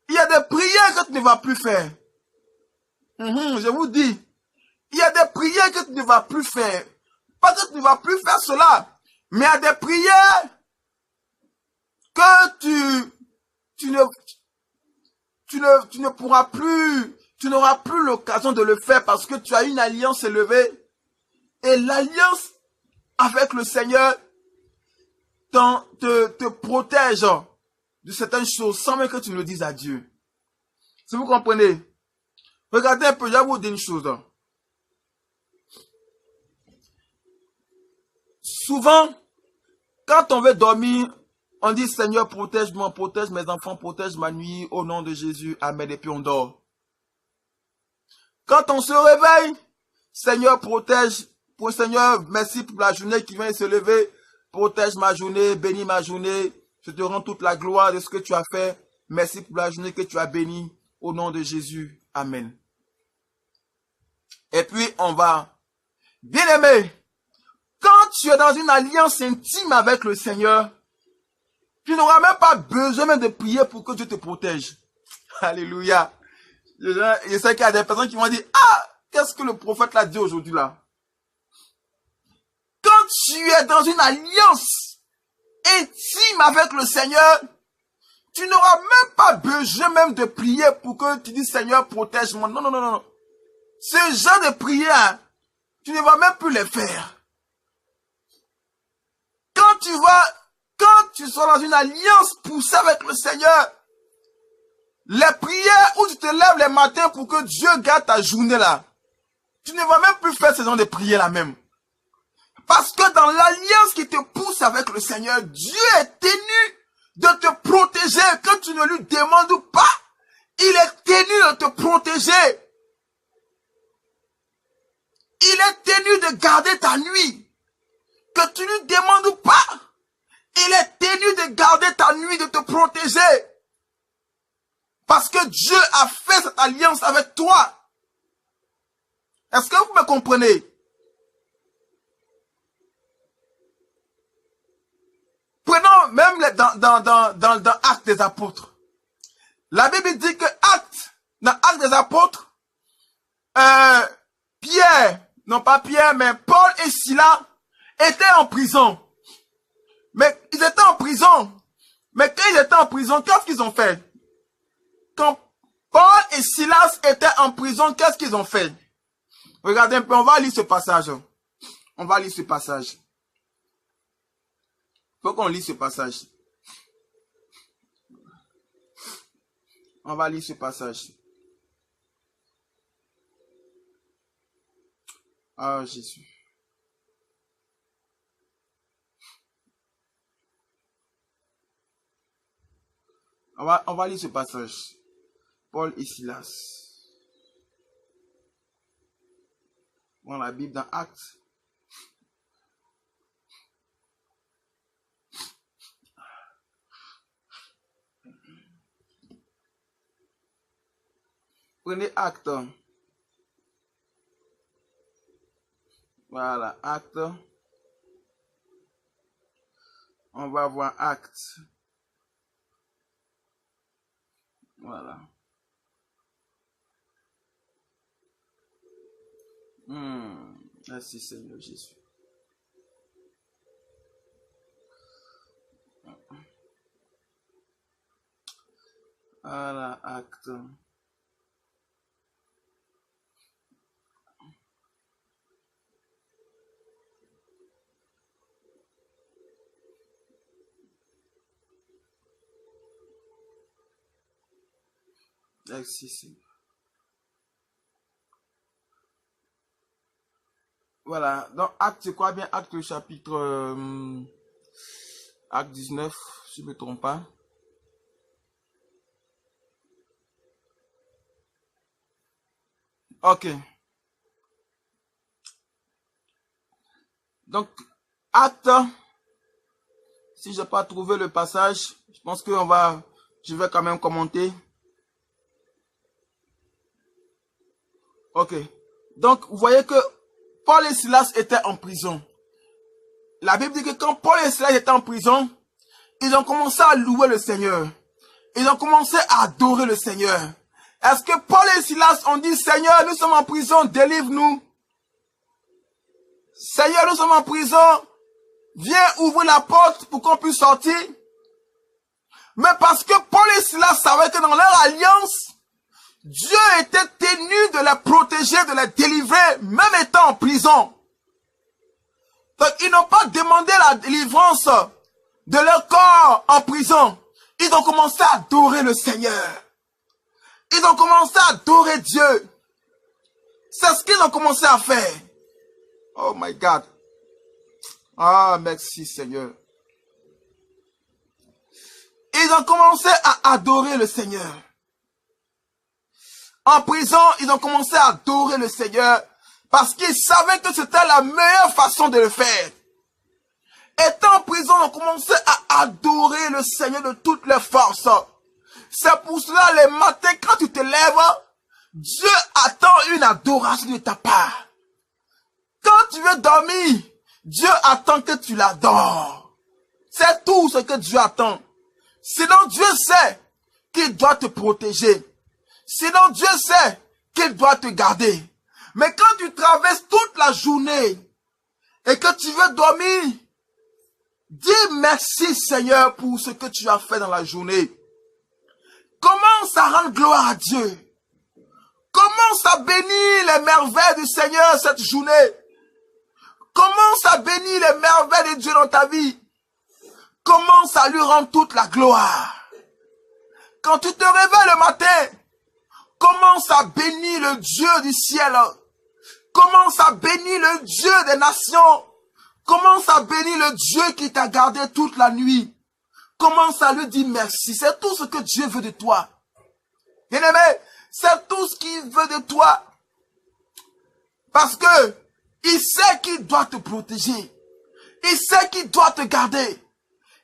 Il y a des prières que tu ne vas plus faire. Je vous dis, il y a des prières que tu ne vas plus faire. Pas que tu ne vas plus faire cela, mais il y a des prières que tu ne pourras plus, tu n'auras plus l'occasion de le faire parce que tu as une alliance élevée. Et l'alliance avec le Seigneur te protège de certaines choses sans même que tu ne le dises à Dieu. Si vous comprenez, regardez un peu, je vais vous dire une chose. Souvent, quand on veut dormir, on dit Seigneur, protège-moi, protège mes enfants, protège ma nuit, au nom de Jésus, amen, et puis on dort. Quand on se réveille, Seigneur, protège, Seigneur, merci pour la journée qui vient de se lever, protège ma journée, bénis ma journée, je te rends toute la gloire de ce que tu as fait, merci pour la journée que tu as bénie, au nom de Jésus, amen. Et puis on va, bien aimé, quand tu es dans une alliance intime avec le Seigneur, tu n'auras même pas besoin même de prier pour que Dieu te protège. Alléluia. Je sais qu'il y a des personnes qui vont dire, ah, qu'est-ce que le prophète l'a dit aujourd'hui là? Quand tu es dans une alliance intime avec le Seigneur, tu n'auras même pas besoin même de prier pour que tu dises Seigneur, protège-moi. Non, non, non, non. Ce genre de prière, tu ne vas même plus les faire. Quand tu seras dans une alliance poussée avec le Seigneur, les prières où tu te lèves les matins pour que Dieu garde ta journée là, tu ne vas même plus faire ce genre de prières là même. Parce que dans l'alliance qui te pousse avec le Seigneur, Dieu est tenu de te protéger, que tu ne lui demandes pas. Il est tenu de te protéger. Il est tenu de garder ta nuit. Que tu ne lui demandes pas. Il est tenu de garder ta nuit, de te protéger. Parce que Dieu a fait cette alliance avec toi. Est-ce que vous me comprenez? Prenons même dans Actes des Apôtres. La Bible dit que dans Actes des Apôtres, Pierre, non pas Pierre, mais Paul et Silas étaient en prison. Mais ils étaient en prison. Mais quand ils étaient en prison, qu'est-ce qu'ils ont fait? Quand Paul et Silas étaient en prison, qu'est-ce qu'ils ont fait? Regardez un peu, on va lire ce passage. On va lire ce passage. Il faut qu'on lise ce passage. On va lire ce passage. Ah, Jésus. On va lire ce passage. Paul et Silas. Dans la Bible, dans Actes. Prenez Actes. Voilà, Actes. On va voir Actes. Voilà. Merci Seigneur Jésus. Voilà, acte. Merci Seigneur. Voilà, donc acte, c'est quoi bien? Acte chapitre acte 19, si je ne me trompe pas. Ok. Donc, acte, si je n'ai pas trouvé le passage, je pense que je vais quand même commenter. Ok. Donc, vous voyez que Paul et Silas étaient en prison. La Bible dit que quand Paul et Silas étaient en prison, ils ont commencé à louer le Seigneur. Ils ont commencé à adorer le Seigneur. Est-ce que Paul et Silas ont dit, Seigneur, nous sommes en prison, délivre-nous. Seigneur, nous sommes en prison, viens ouvrir la porte pour qu'on puisse sortir. Mais parce que Paul et Silas savaient que dans leur alliance, Dieu était tenu de les protéger, de les délivrer, même étant en prison. Donc, ils n'ont pas demandé la délivrance de leur corps en prison. Ils ont commencé à adorer le Seigneur. Ils ont commencé à adorer Dieu. C'est ce qu'ils ont commencé à faire. Oh my God. Ah, merci Seigneur. Ils ont commencé à adorer le Seigneur. En prison, ils ont commencé à adorer le Seigneur parce qu'ils savaient que c'était la meilleure façon de le faire. Étant en prison, ils ont commencé à adorer le Seigneur de toutes les forces. C'est pour cela, les matins, quand tu te lèves, Dieu attend une adoration de ta part. Quand tu veux dormir, Dieu attend que tu l'adores. C'est tout ce que Dieu attend. Sinon, Dieu sait qu'il doit te protéger. Sinon, Dieu sait qu'il doit te garder. Mais quand tu traverses toute la journée et que tu veux dormir, dis merci Seigneur pour ce que tu as fait dans la journée. Commence à rendre gloire à Dieu. Commence à bénir les merveilles du Seigneur cette journée. Commence à bénir les merveilles de Dieu dans ta vie. Commence à lui rendre toute la gloire. Quand tu te réveilles le matin, commence à bénir le Dieu du ciel. Commence à bénir le Dieu des nations. Commence à bénir le Dieu qui t'a gardé toute la nuit. Commence à lui dire merci. C'est tout ce que Dieu veut de toi. Bien-aimé, c'est tout ce qu'il veut de toi. Parce que il sait qu'il doit te protéger. Il sait qu'il doit te garder.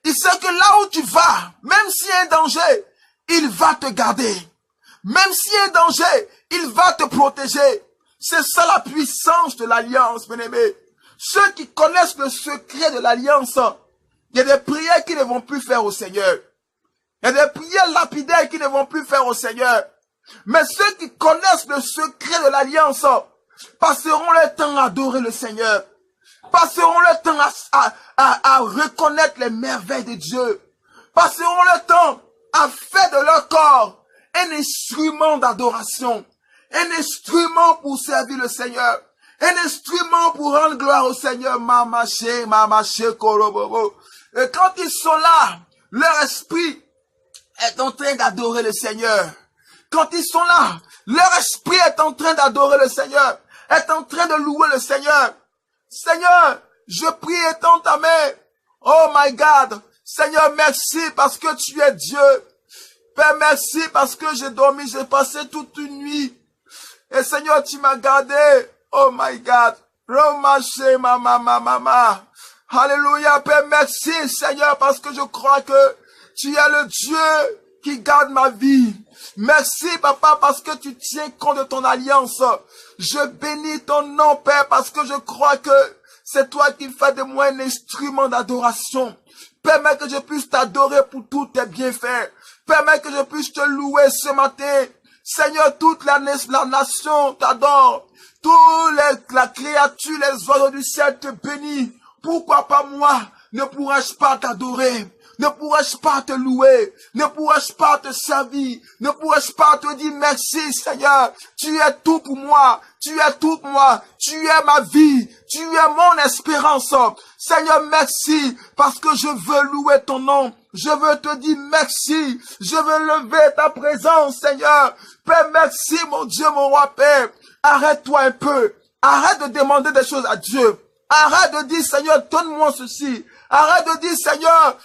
Il sait que là où tu vas, même s'il y a un danger, il va te garder. Même s'il y a un danger, il va te protéger. C'est ça la puissance de l'alliance, bien-aimé. Ceux qui connaissent le secret de l'alliance, il y a des prières qu'ils ne vont plus faire au Seigneur. Il y a des prières lapidaires qu'ils ne vont plus faire au Seigneur. Mais ceux qui connaissent le secret de l'alliance passeront le temps à adorer le Seigneur. Passeront le temps à reconnaître les merveilles de Dieu. Passeront le temps à faire de leur corps un instrument d'adoration. Un instrument pour servir le Seigneur. Un instrument pour rendre gloire au Seigneur. Mamaché, korobobo. Et quand ils sont là, leur esprit est en train d'adorer le Seigneur. Quand ils sont là, leur esprit est en train d'adorer le Seigneur. Est en train de louer le Seigneur. Seigneur, je prie, étends ta main. Oh my God. Seigneur, merci parce que tu es Dieu. Père, merci parce que j'ai dormi, j'ai passé toute une nuit. Et Seigneur, tu m'as gardé. Oh my God. Romaché, mama. Alléluia, Père, merci Seigneur parce que je crois que tu es le Dieu qui garde ma vie. Merci Papa parce que tu tiens compte de ton alliance. Je bénis ton nom Père parce que je crois que c'est toi qui fais de moi un instrument d'adoration. Permets que je puisse t'adorer pour tous tes bienfaits. Permets que je puisse te louer ce matin. Seigneur, toute la nation t'adore. La créature, les oiseaux du ciel te bénissent. Pourquoi pas moi? Ne pourrais-je pas t'adorer? Ne pourrais-je pas te louer? Ne pourrais-je pas te servir? Ne pourrais-je pas te dire merci, Seigneur? Tu es tout pour moi. Tu es tout pour moi. Tu es ma vie. Tu es mon espérance. Seigneur, merci parce que je veux louer ton nom. Je veux te dire merci. Je veux lever ta présence, Seigneur. Père, merci, mon Dieu, mon roi, Père. Arrête-toi un peu. Arrête de demander des choses à Dieu. Arrête de dire, Seigneur, donne-moi ceci. Arrête de dire, Seigneur,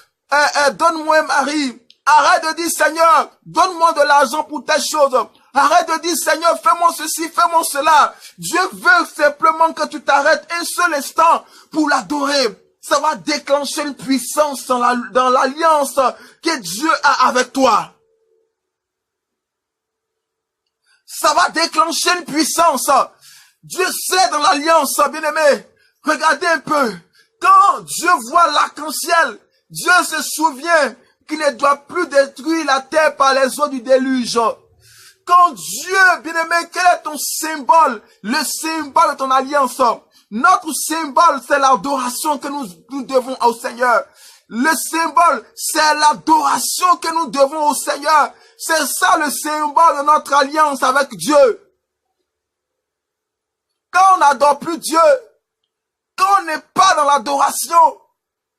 donne-moi un mari. Arrête de dire, Seigneur, donne-moi de l'argent pour telle chose. Arrête de dire, Seigneur, fais-moi ceci, fais-moi cela. Dieu veut simplement que tu t'arrêtes un seul instant pour l'adorer. Ça va déclencher une puissance dans l'alliance que Dieu a avec toi. Ça va déclencher une puissance. Dieu sait dans l'alliance, bien-aimé. Regardez un peu. Quand Dieu voit l'arc-en-ciel, Dieu se souvient qu'il ne doit plus détruire la terre par les eaux du déluge. Quand Dieu, bien-aimé, quel est ton symbole? Le symbole de ton alliance. Notre symbole, c'est l'adoration que nous devons au Seigneur. Le symbole, c'est l'adoration que nous devons au Seigneur. C'est ça le symbole de notre alliance avec Dieu. Quand on n'adore plus Dieu, quand on n'est pas dans l'adoration,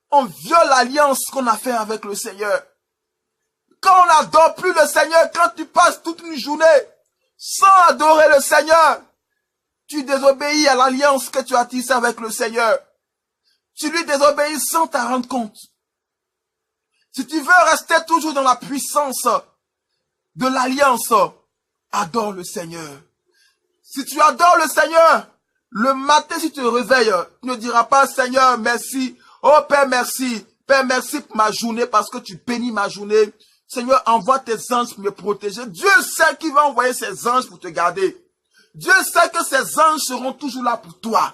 on viole l'alliance qu'on a fait avec le Seigneur. Quand on n'adore plus le Seigneur, quand tu passes toute une journée sans adorer le Seigneur, tu désobéis à l'alliance que tu as tissée avec le Seigneur. Tu lui désobéis sans t'en rendre compte. Si tu veux rester toujours dans la puissance de l'alliance, adore le Seigneur. Si tu adores le Seigneur, le matin si tu te réveilles, tu ne diras pas Seigneur merci, oh Père merci pour ma journée parce que tu bénis ma journée. Seigneur, envoie tes anges pour me protéger. Dieu sait qu'il va envoyer ses anges pour te garder. Dieu sait que ses anges seront toujours là pour toi.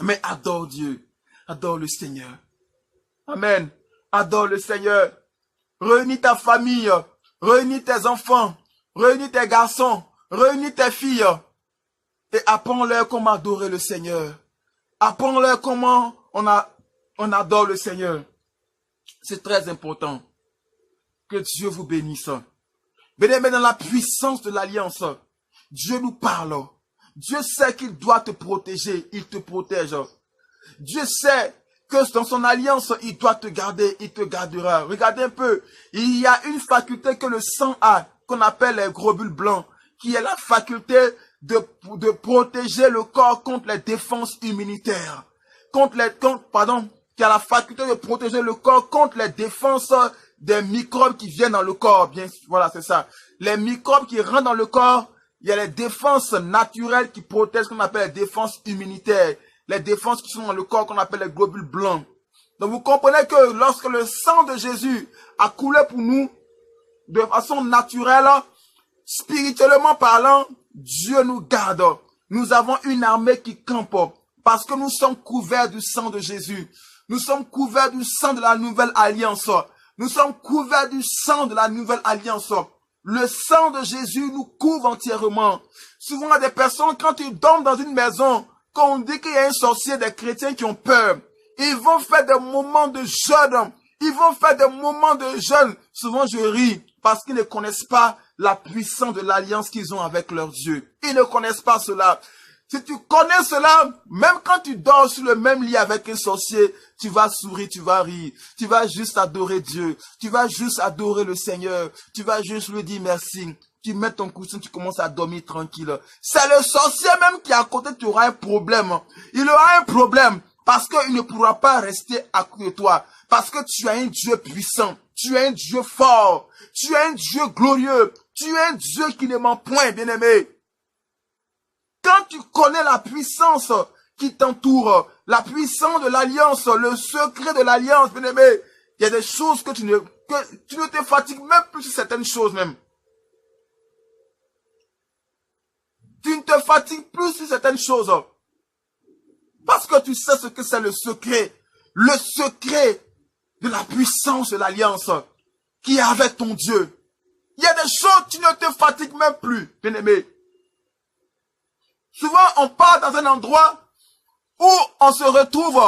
Mais adore Dieu, adore le Seigneur. Amen. Adore le Seigneur. Réunis ta famille, réunis tes enfants, réunis tes garçons, réunis tes filles et apprends-leur comment adorer le Seigneur. Apprends-leur comment on adore le Seigneur. C'est très important. Que Dieu vous bénisse. Bien-aimés, dans la puissance de l'alliance, Dieu nous parle. Dieu sait qu'il doit te protéger, il te protège. Dieu sait que dans son alliance, il doit te garder, il te gardera. Regardez un peu, il y a une faculté que le sang a, qu'on appelle les globules blancs, qui est la faculté de protéger le corps contre les défenses immunitaires. Qui a la faculté de protéger le corps contre les défenses des microbes qui viennent dans le corps. Bien, voilà, c'est ça. Les microbes qui rentrent dans le corps, il y a les défenses naturelles qui protègent, ce qu'on appelle les défenses immunitaires. Les défenses qui sont dans le corps, qu'on appelle les globules blancs. Donc vous comprenez que lorsque le sang de Jésus a coulé pour nous, de façon naturelle, spirituellement parlant, Dieu nous garde. Nous avons une armée qui campe parce que nous sommes couverts du sang de Jésus. Nous sommes couverts du sang de la nouvelle alliance. Nous sommes couverts du sang de la nouvelle alliance. Le sang de Jésus nous couvre entièrement. Souvent, il y a des personnes, quand ils dorment dans une maison, quand on dit qu'il y a un sorcier, des chrétiens qui ont peur, ils vont faire des moments de jeûne. Ils vont faire des moments de jeûne. Souvent, je ris parce qu'ils ne connaissent pas la puissance de l'alliance qu'ils ont avec leur Dieu. Ils ne connaissent pas cela. Si tu connais cela, même quand tu dors sur le même lit avec un sorcier, tu vas sourire, tu vas rire. Tu vas juste adorer Dieu. Tu vas juste adorer le Seigneur. Tu vas juste lui dire merci. Tu mets ton coussin, tu commences à dormir tranquille. C'est le sorcier même qui est à côté, tu auras un problème. Il aura un problème parce qu'il ne pourra pas rester à côté de toi. Parce que tu as un Dieu puissant. Tu es un Dieu fort. Tu es un Dieu glorieux. Tu es un Dieu qui ne ment point, bien-aimé. Quand tu connais la puissance qui t'entoure, la puissance de l'alliance, le secret de l'alliance, bien-aimé, il y a des choses que tu ne te fatigues même plus sur certaines choses même. Tu ne te fatigues plus sur certaines choses. Parce que tu sais ce que c'est le secret. Le secret de la puissance de l'alliance qui est avec ton Dieu. Il y a des choses qui ne te fatiguent même plus, bien-aimé. Souvent, on part dans un endroit où on se retrouve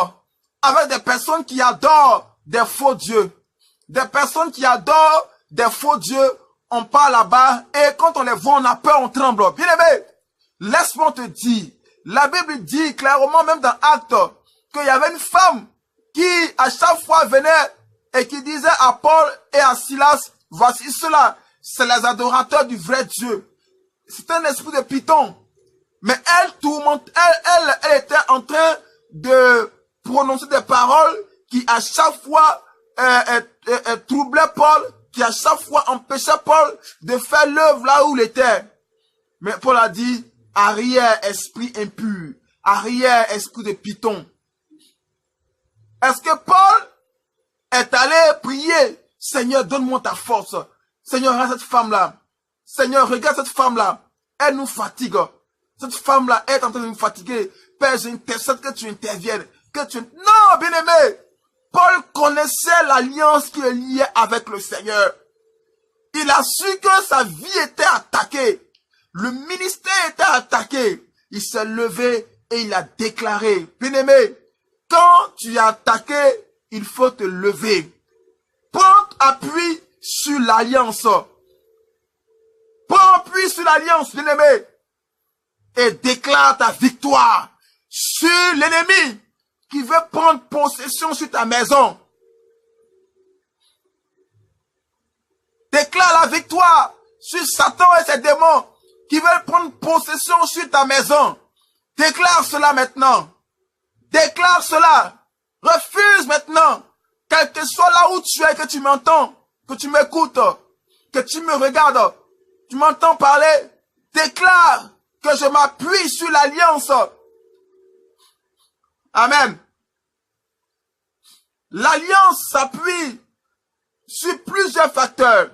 avec des personnes qui adorent des faux dieux. Des personnes qui adorent des faux dieux. On part là-bas et quand on les voit, on a peur, on tremble. Bien-aimé, laisse-moi te dire, la Bible dit clairement, même dans Actes, qu'il y avait une femme qui, à chaque fois, venait et qui disait à Paul et à Silas, voici cela, c'est les adorateurs du vrai Dieu. C'est un esprit de Python. Mais elle tourmente, elle était en train de prononcer des paroles qui à chaque fois troublaient Paul, qui à chaque fois empêchaient Paul de faire l'œuvre là où il était. Mais Paul a dit, arrière esprit impur, arrière esprit de Python. Est-ce que Paul est allé prier, Seigneur, donne-moi ta force. Seigneur, regarde cette femme-là. Seigneur, regarde cette femme-là. Elle nous fatigue. Cette femme-là est en train de nous fatiguer. Père, j'intercède que tu interviennes. Non, bien-aimé. Paul connaissait l'alliance qui est liée avec le Seigneur. Il a su que sa vie était attaquée. Le ministère était attaqué. Il s'est levé et il a déclaré, bien-aimé, quand tu es attaqué, il faut te lever. Prends appui sur l'alliance. Prends appui sur l'alliance, bien-aimé. Et déclare ta victoire sur l'ennemi qui veut prendre possession sur ta maison. Déclare la victoire sur Satan et ses démons qui veulent prendre possession sur ta maison. Déclare cela maintenant. Déclare cela. Refuse maintenant. Quel que soit là où tu es, que tu m'entends, que tu m'écoutes, que tu me regardes, tu m'entends parler. Déclare que je m'appuie sur l'alliance. Amen. L'alliance s'appuie sur plusieurs facteurs.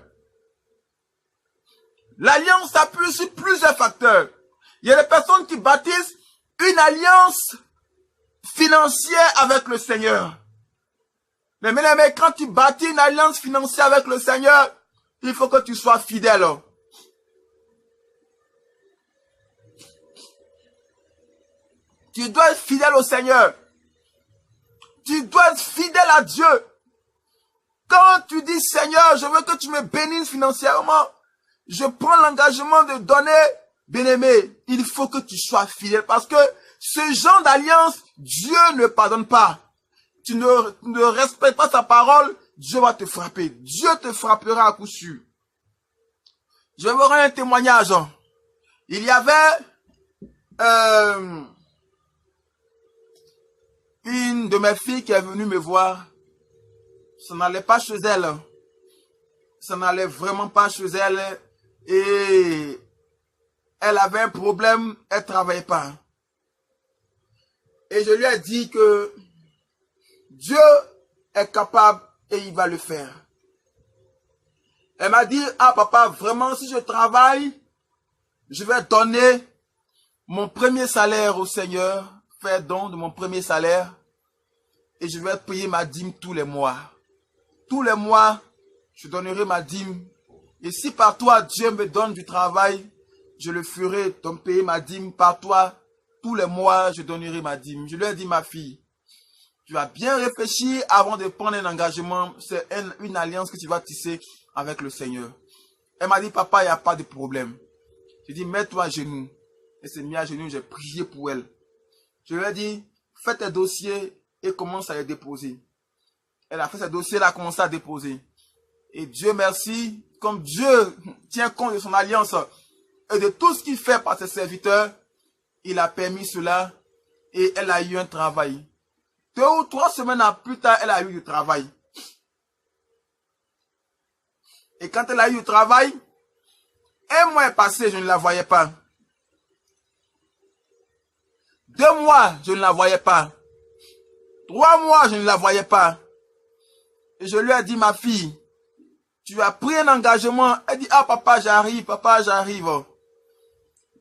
L'alliance s'appuie sur plusieurs facteurs. Il y a des personnes qui bâtissent une alliance financière avec le Seigneur. Mais bien-aimé, quand tu bâtis une alliance financière avec le Seigneur, il faut que tu sois fidèle. Tu dois être fidèle au Seigneur. Tu dois être fidèle à Dieu. Quand tu dis, Seigneur, je veux que tu me bénisses financièrement, je prends l'engagement de donner, bien-aimé, il faut que tu sois fidèle. Parce que ce genre d'alliance, Dieu ne pardonne pas. Tu ne respectes pas sa parole, Dieu va te frapper. Dieu te frappera à coup sûr. Je vais vous rendre un témoignage. Il y avait une de mes filles qui est venue me voir. Ça n'allait pas chez elle. Ça n'allait vraiment pas chez elle. Et elle avait un problème, elle ne travaillait pas. Et je lui ai dit que Dieu est capable et il va le faire. Elle m'a dit, ah papa, vraiment si je travaille, je vais donner mon premier salaire au Seigneur, faire don de mon premier salaire et je vais payer ma dîme tous les mois. Tous les mois, je donnerai ma dîme. Et si par toi, Dieu me donne du travail, je le ferai, donc payer ma dîme par toi. Tous les mois, je donnerai ma dîme. Je lui ai dit, ma fille, tu vas bien réfléchir avant de prendre un engagement. C'est une alliance que tu vas tisser avec le Seigneur. Elle m'a dit, papa, il n'y a pas de problème. J'ai dit, mets-toi à genoux. Elle s'est mise à genoux, j'ai prié pour elle. Je lui ai dit, fais tes dossiers et commence à les déposer. Elle a fait ses dossiers, elle a commencé à déposer. Et Dieu merci, comme Dieu tient compte de son alliance et de tout ce qu'il fait par ses serviteurs, il a permis cela et elle a eu un travail. 2 ou 3 semaines plus tard, elle a eu du travail. Et quand elle a eu du travail, un mois est passé, je ne la voyais pas. 2 mois, je ne la voyais pas. 3 mois, je ne la voyais pas. Et je lui ai dit, ma fille, tu as pris un engagement. Elle dit, ah papa, j'arrive, papa, j'arrive.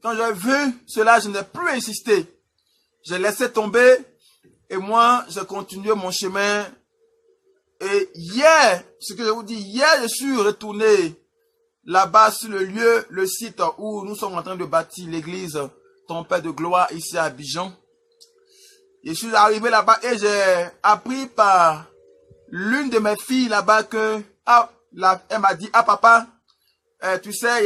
Quand j'ai vu cela, je n'ai plus insisté. J'ai laissé tomber et moi, j'ai continué mon chemin. Et hier, ce que je vous dis, hier, je suis retourné là-bas sur le lieu, le site où nous sommes en train de bâtir l'église Ton Père de Gloire ici à Abidjan. Je suis arrivé là-bas et j'ai appris par l'une de mes filles là-bas que, elle m'a dit, papa, tu sais,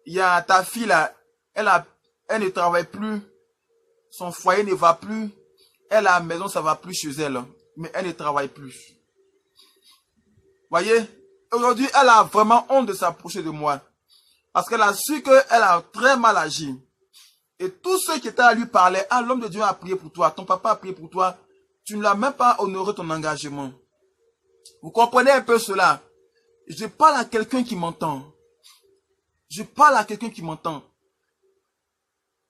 il y a ta fille là, elle ne travaille plus, son foyer ne va plus, elle à la maison ça va plus chez elle, mais elle ne travaille plus. Voyez, aujourd'hui elle a vraiment honte de s'approcher de moi, parce qu'elle a su qu'elle a très mal agi. Et tous ceux qui étaient à lui parlaient, l'homme de Dieu a prié pour toi, ton papa a prié pour toi, tu ne l'as même pas honoré ton engagement. Vous comprenez un peu cela? Je parle à quelqu'un qui m'entend. Je parle à quelqu'un qui m'entend.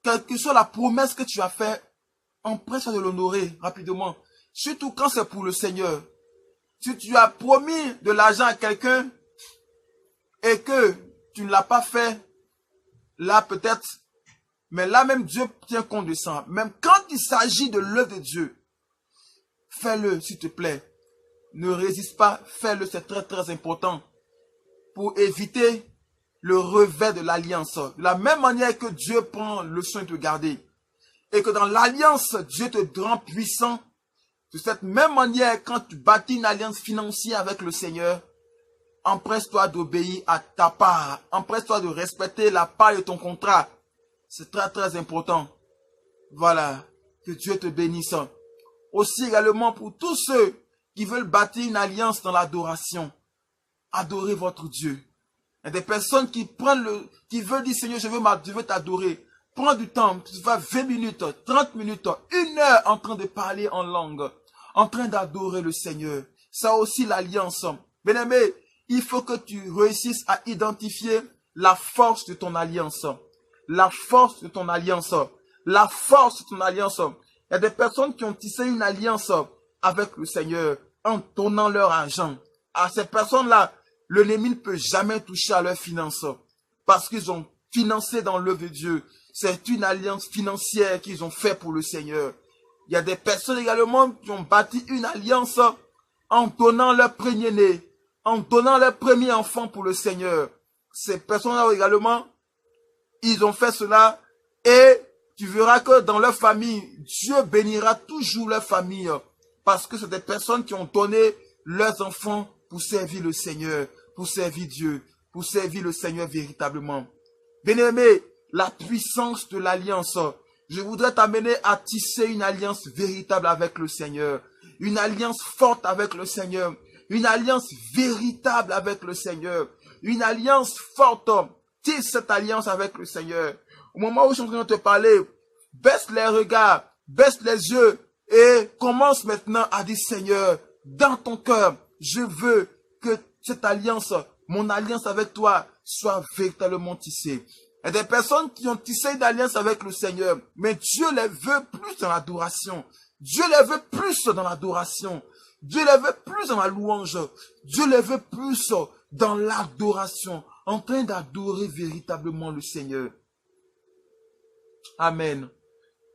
Quelle que soit la promesse que tu as faite, empresse-toi de l'honorer rapidement. Surtout quand c'est pour le Seigneur. Si tu as promis de l'argent à quelqu'un et que tu ne l'as pas fait, là peut-être, mais là même Dieu tient compte de ça. Même quand il s'agit de l'œuvre de Dieu, fais-le s'il te plaît. Ne résiste pas, fais-le, c'est très très important pour éviter le revers de l'alliance. De la même manière que Dieu prend le soin de te garder et que dans l'alliance, Dieu te rend puissant. De cette même manière, quand tu bâtis une alliance financière avec le Seigneur, empresse-toi d'obéir à ta part. Empresse-toi de respecter la part de ton contrat. C'est très très important. Voilà, que Dieu te bénisse. Aussi également pour tous ceux qui veulent bâtir une alliance dans l'adoration. Adorez votre Dieu. Il y a des personnes qui qui veulent dire Seigneur, je veux t'adorer. Prends du temps, tu vas 20 minutes, 30 minutes, 1 heure en train de parler en langue, en train d'adorer le Seigneur. Ça aussi l'alliance. Bien-aimé, il faut que tu réussisses à identifier la force de ton alliance. La force de ton alliance. La force de ton alliance. Il y a des personnes qui ont tissé une alliance avec le Seigneur en donnant leur argent. À ces personnes-là, l'ennemi ne peut jamais toucher à leurs finances parce qu'ils ont financé dans l'œuvre de Dieu. C'est une alliance financière qu'ils ont fait pour le Seigneur. Il y a des personnes également qui ont bâti une alliance en donnant leur premier-né, en donnant leur premier enfant pour le Seigneur. Ces personnes-là également, ils ont fait cela et tu verras que dans leur famille, Dieu bénira toujours leur famille parce que c'est des personnes qui ont donné leurs enfants pour servir le Seigneur, pour servir Dieu, pour servir le Seigneur véritablement. Bien-aimé, la puissance de l'alliance. Je voudrais t'amener à tisser une alliance véritable avec le Seigneur. Une alliance forte avec le Seigneur. Une alliance véritable avec le Seigneur. Une alliance forte. Tisse cette alliance avec le Seigneur. Au moment où je suis en train de te parler, baisse les regards, baisse les yeux et commence maintenant à dire Seigneur, dans ton cœur, je veux que cette alliance, mon alliance avec toi, soit véritablement tissée. Il y a des personnes qui ont tissé une alliance avec le Seigneur, mais Dieu les veut plus dans l'adoration. Dieu les veut plus dans l'adoration. Dieu les veut plus dans la louange. Dieu les veut plus dans l'adoration, en train d'adorer véritablement le Seigneur. Amen.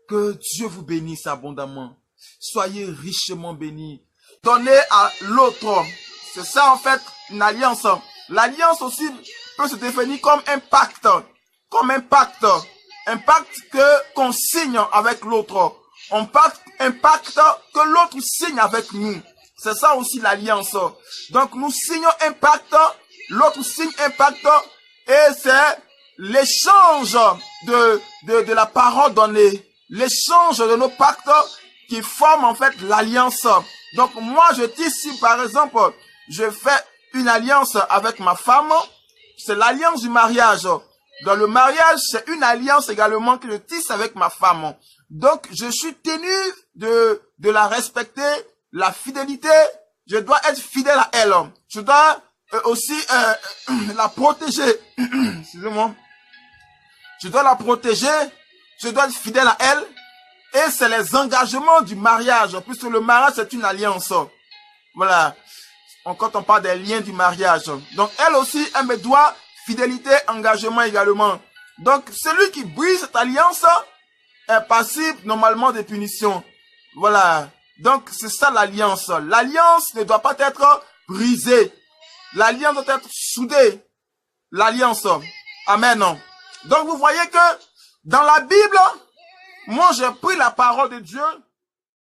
Que Dieu vous bénisse abondamment. Soyez richement bénis. Donnez à l'autre. C'est ça en fait une alliance. L'alliance aussi peut se définir comme un pacte. Comme un pacte. Un pacte qu'on signe avec l'autre. Un pacte que l'autre signe avec nous. C'est ça aussi l'alliance. Donc nous signons un pacte, l'autre signe un pacte et c'est l'échange de la parole donnée. L'échange de nos pactes qui forment en fait l'alliance. Donc moi je tisse si par exemple je fais une alliance avec ma femme, c'est l'alliance du mariage. Dans le mariage, c'est une alliance également que je tisse avec ma femme. Donc, je suis tenu de la respecter, la fidélité. Je dois être fidèle à elle. Je dois aussi la protéger. Excusez-moi. Je dois la protéger. Je dois être fidèle à elle. Et c'est les engagements du mariage. Puisque le mariage, c'est une alliance. Voilà. Quand on parle des liens du mariage. Donc, elle aussi, elle me doit fidélité, engagement également. Donc, celui qui brise cette alliance est passible normalement de punition. Voilà. Donc, c'est ça l'alliance. L'alliance ne doit pas être brisée. L'alliance doit être soudée. l'alliance. Amen. Donc vous voyez que dans la Bible, moi j'ai pris la parole de Dieu